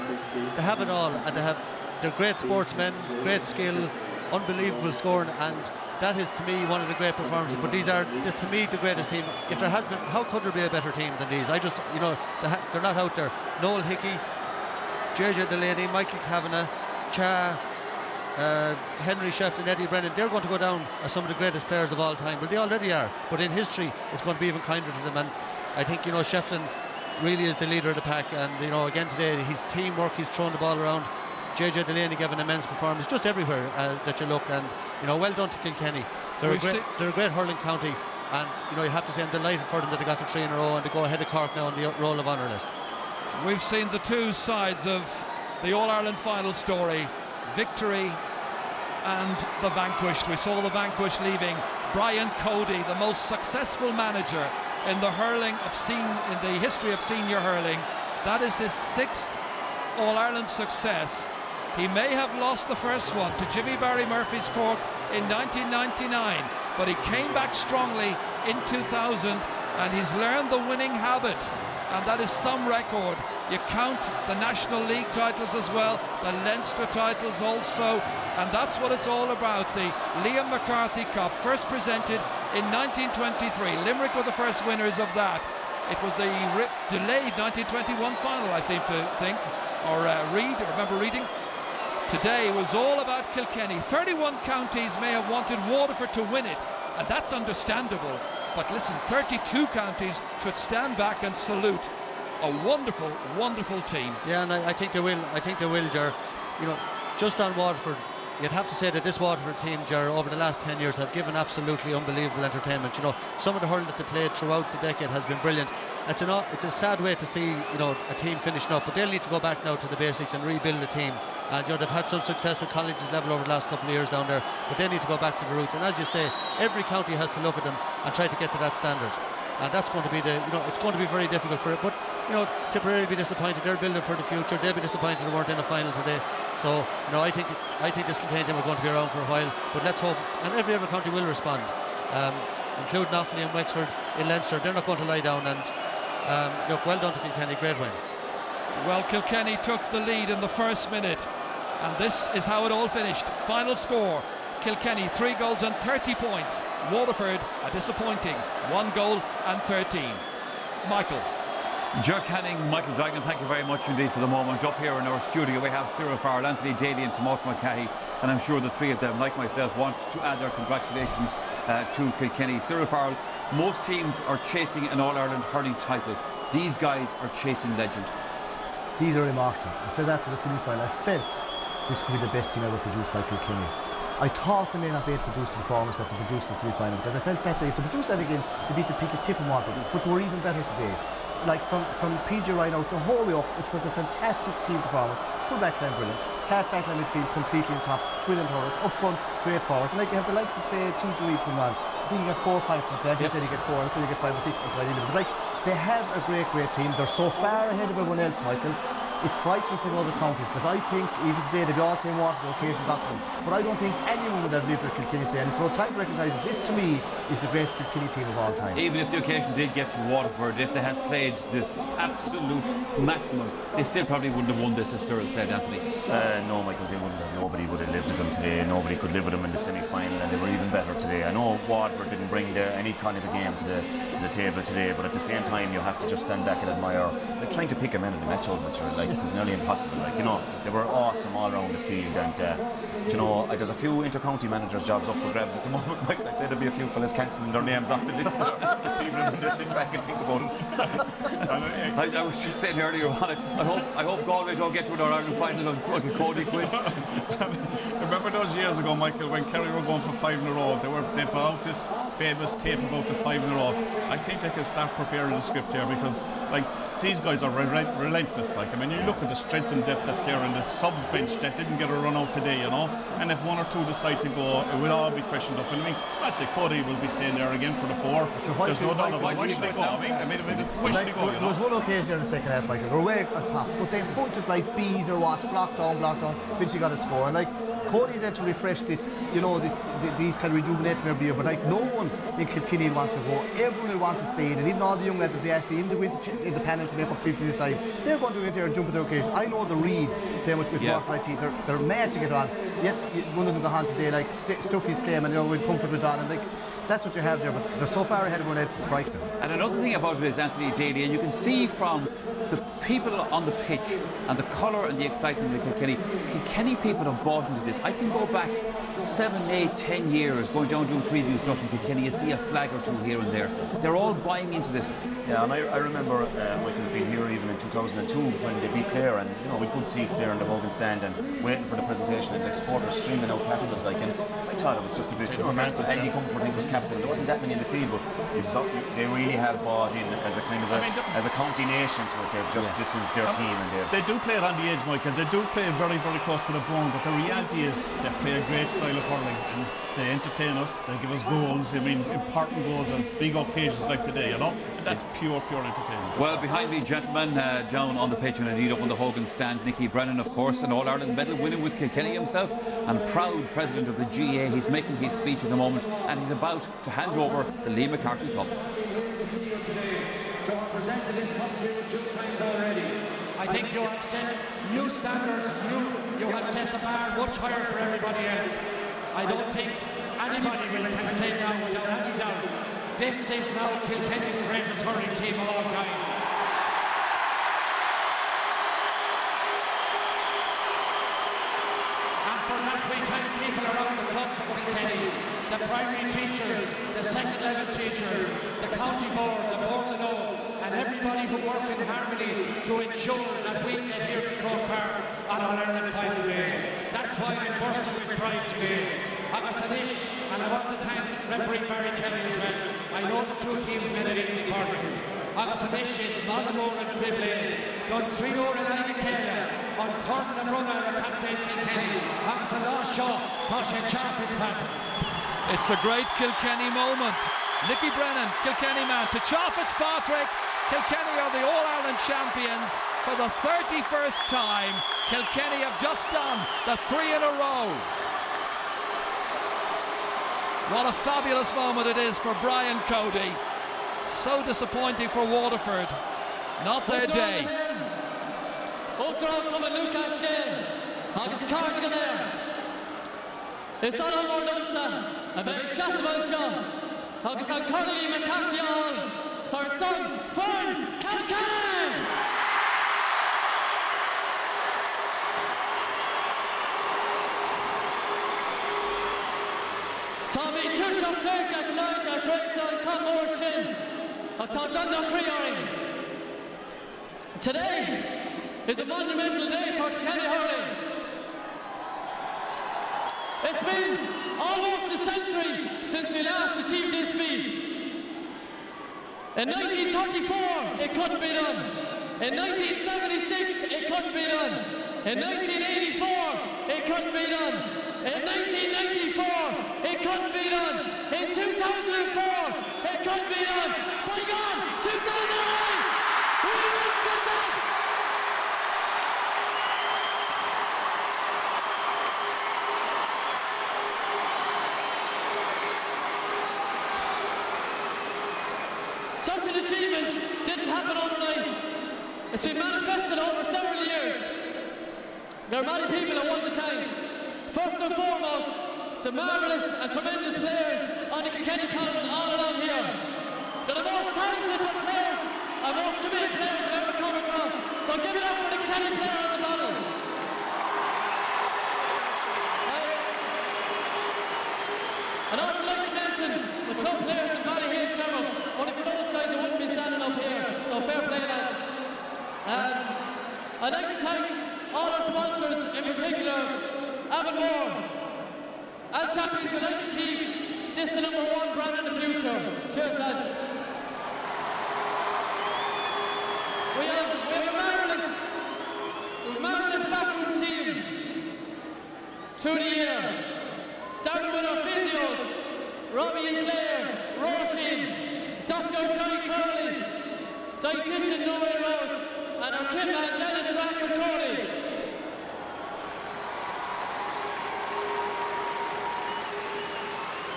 They have it all, and they're great sportsmen, great skill, unbelievable scoring, and that is to me one of the great performances. But these are to me the greatest team. If there has been, how could there be a better team than these? They're not out there. Noel Hickey, JJ Delaney, Michael Kavanagh, Cha, Henry Shefflin, Eddie Brennan, they're going to go down as some of the greatest players of all time. Well, they already are, but in history it's going to be even kinder to them. And I think Shefflin really is the leader of the pack, and again today his teamwork, he's thrown the ball around. JJ Delaney gave an immense performance just everywhere that you look, and well done to Kilkenny. They're a great hurling county, and you have to say I'm delighted for them that they got to 3 in a row and to go ahead of Cork now on the roll of honour list. We've seen the 2 sides of the All-Ireland final story, victory and the vanquished. We saw the vanquished leaving Brian Cody, the most successful manager in the history of senior hurling. That is his 6th All-Ireland success. He may have lost the first one to Jimmy Barry Murphy's Cork in 1999, but he came back strongly in 2000, and he's learned the winning habit, and that is some record. You count the National League titles as well, the Leinster titles also, and that's what it's all about. The Liam McCarthy Cup, first presented in 1923. Limerick were the first winners of that. It was the delayed 1921 final, I seem to think, or remember reading. Today was all about Kilkenny. 31 counties may have wanted Waterford to win it, and that's understandable. But listen, 32 counties should stand back and salute a wonderful, wonderful team. Yeah, and I think they will. I think they will, Ger. Just on Waterford, you'd have to say that this Waterford team, Ger, over the last 10 years have given absolutely unbelievable entertainment. Some of the hurling that they played throughout the decade has been brilliant. It's a sad way to see a team finishing up, but they'll need to go back now to the basics and rebuild the team. And they've had some success with colleges level over the last couple of years down there, but they need to go back to the roots. And as you say, every county has to look at them and try to get to that standard. And that's going to be it's going to be very difficult for it. But Tipperary be disappointed. They're building for the future. They'll be disappointed they weren't in a final today. So I think this Kilkenny team are going to be around for a while. But let's hope, and every other county will respond, including Offaly and Wexford in Leinster. They're not going to lie down, and Look, well done to Kilkenny, great win. Well, Kilkenny took the lead in the first minute, and this is how it all finished. Final score: Kilkenny 3 goals and 30 points. Waterford, a disappointing 1 goal and 13. Michael. Ger Canning, Michael Dugan, thank you very much indeed for the moment. Up here in our studio we have Cyril Farrell, Anthony Daly and Tomás Mulcahy, and I'm sure the three of them, like myself, want to add their congratulations to Kilkenny. Cyril Farrell, most teams are chasing an All-Ireland hurling title. These guys are chasing legend. These are immortal. I said after the semi-final, I felt this could be the best team ever produced by Kilkenny. I thought they may not be able to produce the performance that they produced in the semi-final, because I felt that if they produced that again, they beat the peak of Tip and Waterford, but they were even better today. Like from PJ right out the whole way up, it was a fantastic team performance. Full back line brilliant, half back line midfield completely on top, brilliant hurlers, up front great forwards, and like you have the likes of say TJ Reid coming on. I think you got 4 points in the you said you get 4, I said you get 5 or 6, but like they have a great team. They're so far ahead of everyone else, Michael. It's frightening for other counties, because I think even today they'll be all saying Waterford occasion got them, but I don't think anyone would have lived with Kilkenny today, and it's about time to recognise that this to me is the greatest Kilkenny team of all time. Even if the occasion did get to Waterford, if they had played this absolute maximum, they still probably wouldn't have won this, as Cyril said, Anthony. No, Michael, they wouldn't have. Nobody would have lived with them today. Nobody could live with them in the semi-final, and they were even better today. I know Waterford didn't bring any kind of a game to the table today, but at the same time you have to just stand back and admire, like trying to pick a man of the match over it, like it's nearly impossible. Like, you know, they were awesome all around the field, and you know, there's a few inter-county managers' jobs up for grabs at the moment. Like, I'd say there'll be a few fellas cancelling their names off the list this evening when they sit back and think about it. I was just saying earlier on, I hope Galway don't get to an All-Ireland final until Cody quits. Remember those years ago, Michael, when Kerry were going for 5 in a row? They put out this famous tape about the 5 in a row. I think they can start preparing the script here, because like these guys are relentless. Like, I mean, you look at the strength and depth that's there in the subs bench that didn't get a run out today, you know. And if 1 or 2 decide to go, it will all be freshened up. And I mean, I'd say Cody will be staying there again for the 4. There's no doubt about it. Why should they go? Why should they go? There was one occasion there in the second half, Michael. They were way on top, but they hunted like bees or wasps, blocked on. Eventually got a score. And like, Cody's had to refresh this, you know, these kind of rejuvenate them every year, but like no one in Kilkenny will want to go. Everyone will want to stay in, and even all the young lads at the Ashley, even to go into the panel to make up 50 this side, they're going to go in there and jump at the occasion. I know the Reeds playing with Waterford IT, they're mad to get on. Yet one of them got on today, like stuck his claim, and you know, with comfort with on, and like that's what you have there. But they're so far ahead of everyone else, it's frightening. And another thing about it is Anthony Daly, and you can see from the people on the pitch and the colour and the excitement of Kilkenny people have bought into this. I can go back 7, 8, 10 years going down doing preview stuff in Kilkenny. You see a flag or two here and there. They're all buying into this. Yeah, and I remember Michael being here even in 2002 when they beat Clare, and you know, with good seats there in the Hogan stand and waiting for the presentation, and the supporters streaming out past us, like, and I thought it was just a bit Andy Comfort, I think, was captain. There wasn't that many in the field, but they really have bought in as a kind of as a county nation to it. This is their team, and they do play it on the edge, Michael. They do play very, very close to the bone, but the reality is they play a great style of hurling, and they entertain us. They give us goals. I mean, important goals on big occasions like today, you know. And that's pure entertainment. Well, behind me, gentlemen, down on the pitch and indeed up on the Hogan stand, Nicky Brennan, of course, an All-Ireland medal winner with Kilkenny himself, and proud president of the GA. He's making his speech at the moment, and he's about to hand over the Lee McCarthy Cup. I think you have set new standards. You have set the bar much higher for everybody else. I don't think anybody can say now without any doubt, this is now Kilkenny's greatest hurling team of all time. And for that we thank people around the clubs of Kilkenny, the primary teachers, the second level teachers, the county board, the board and all, and everybody who worked in harmony to ensure that we get here to Croke Park on All Ireland final day. That's why I'm bursting with pride today. And I want to thank referee Barry Kelly as well. I know the two teams made it easy for me. Agus is Malmore and Fiblin, done 3 over in Anikela, on Corn and Runner and Captain Kilkenny. Agus the last shot, Tasha Charp is back. It's a great Kilkenny moment. Nicky Brennan, Kilkenny man, to Chop Fitzpatrick. Kilkenny are the All-Ireland champions for the 31st time. Kilkenny have just done the 3 in a row. What a fabulous moment it is for Brian Cody. So disappointing for Waterford. Not their day. Outdrawn coming Lucas Gale. Agus Cardigan there. It's not on more Dunsa. A very Shasabal shot. Agus on Curly McCarthy all. To our son, Fern Kilkenny. Tommy Tushop take that tonight. Our Tracy Conmore Shin. Of Tom John Priori. Today is a monumental day for Kilkenny Hurling. It's been almost a century since we last achieved this feat. In 1934, it couldn't be done. In 1976, it couldn't be done. In 1984, it couldn't be done. In 1994, it couldn't be done. In 2004, it couldn't be done. By God, 2008, we reached the top. Such an achievement didn't happen overnight. It's been manifested over several years. There are many people I want to thank. First and foremost, the marvellous and tremendous players on the Kilkenny panel all along here. They're the most talented players and most committed players I've ever come across. So give it up for the Kilkenny player on the panel. I'd also like to mention the club players in Ballyhale Shamrocks. Only for those guys who wouldn't be standing up here. So fair play, lads. I'd like to thank all our sponsors, in particular Avonmore. As champions, we'd like to keep this the #1 brand in the future. Cheers, lads. We have a marvellous backroom team through the year. Starting with our physios, Robbie and Claire, Roisin, Dr. Tony Crowley, dietitian Noreen Roach, and our kit man Dennis Rackard Cody.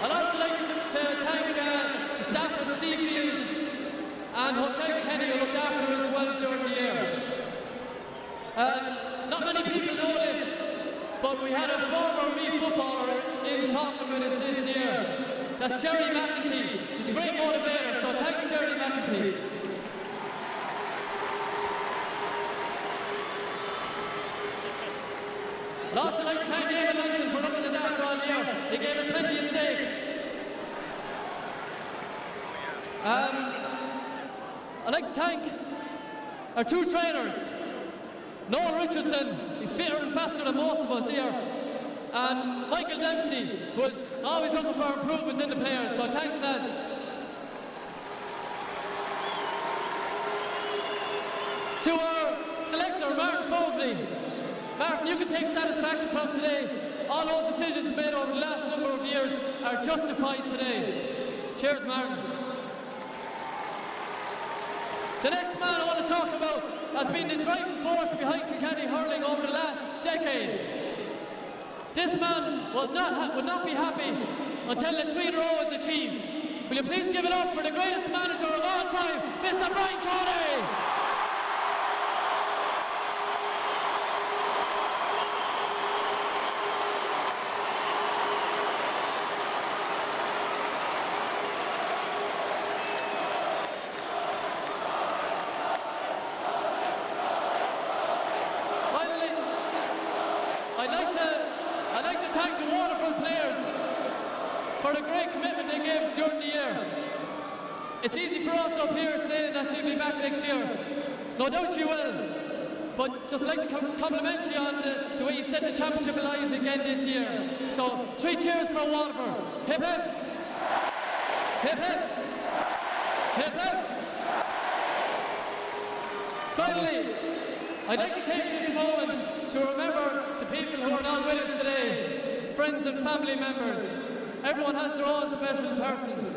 I'd also like to thank the staff of Seafield and Hotel Kilkenny who looked after us well during the year. Not many people know this, but we had a former Meath footballer in talking with us this year. That's Jerry McEntee. He's a great motivator, so thanks Jerry McEntee. I'd also like to thank David Langton for looking us after all year. He gave us plenty of steak. I'd like to thank our two trainers. Noel Richardson, he's fitter and faster than most of us here. And Michael Dempsey, who is always looking for improvement in the players. So thanks, lads. To our selector, Martin Fogarty. Martin, you can take satisfaction from today. All those decisions made over the last number of years are justified today. Cheers, Martin. The next man I want to talk about has been the driving force behind Kilkenny hurling over the last decade. This man would not be happy until the 3-0 is achieved. Will you please give it up for the greatest manager of all time, Mr. Brian Cody? I'd like to thank the Waterford players for the great commitment they gave during the year. It's easy for us up here saying that she'll be back next year. No doubt she will. But just like to compliment you on the way you set the championship alive again this year. So 3 cheers for Waterford. Hip hip. Hip hip. Hip hip. Finally, I'd like to take this moment to remember the people who are not with us today, friends and family members. Everyone has their own special person.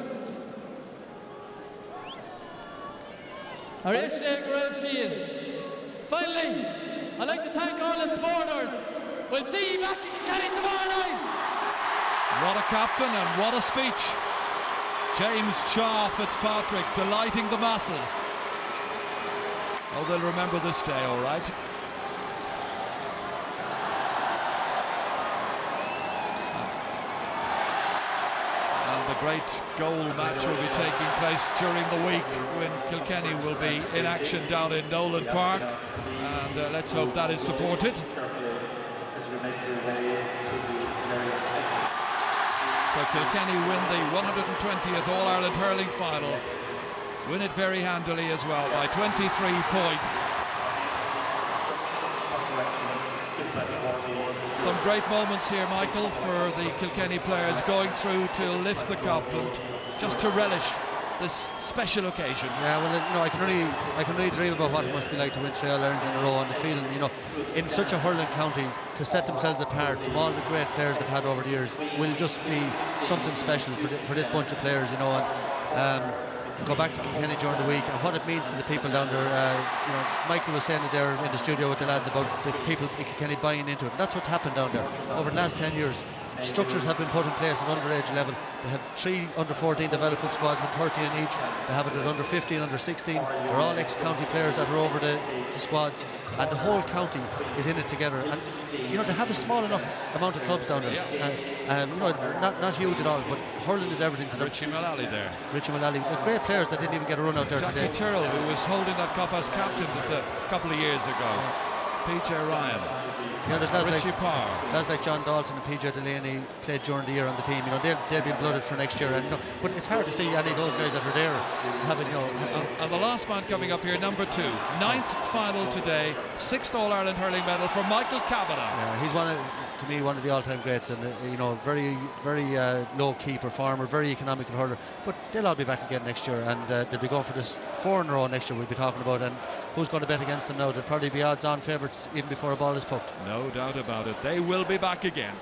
Finally, I'd like to thank all the supporters. We'll see you back in Kilkenny tomorrow night. What a captain and what a speech. James Shaw Fitzpatrick delighting the masses. Oh, they'll remember this day, all right. And the great goal match will be taking place during the week when Kilkenny will be in action down in Nolan Park, and let's hope that is supported. So Kilkenny win the 120th All-Ireland Hurling final. Win it very handily as well by 23 points. Some great moments here, Michael, for the Kilkenny players going through to lift the cup and just to relish this special occasion. Yeah, well, you know, I can only dream about what it must be like to win 3 All-Irelands in a row, and the feeling, you know, in such a hurling county, to set themselves apart from all the great players they've had over the years will just be something special for this bunch of players, you know. And go back to Kilkenny during the week and what it means to the people down there. You know, Michael was saying it there in the studio with the lads about the people in Kilkenny buying into it. And that's what's happened down there over the last 10 years. Structures have been put in place at underage level. They have 3 under-14 development squads with 30 in each. They have it at under-15, under-16. They're all ex-county players that are over the squads, and the whole county is in it together. And you know, they have a small enough amount of clubs down there. Yeah. And you know, not huge at all, but hurling is everything to them. Richie Mullally there. Richie Mullally, great players that didn't even get a run out there Jackie today. Tyrrell, who was holding that cup as captain just a couple of years ago. PJ Ryan. You know, there's lads Richie Parr. Lads like John Dalton and PJ Delaney played during the year on the team. You know, they'll be blooded for next year. And you know, but it's hard to see any of those guys that are there having, you know. And the last man coming up here, number 2, 9th final today, 6th All-Ireland hurling medal for Michael Kavanagh. Yeah, he's to me one of the all-time greats, and you know, very low-key performer, very economical hurler. But they'll all be back again next year, and they'll be going for this 4 in a row next year. We'll be talking about, and who's going to bet against them now? They'll probably be odds-on favourites even before a ball is pucked. No doubt about it. They will be back again.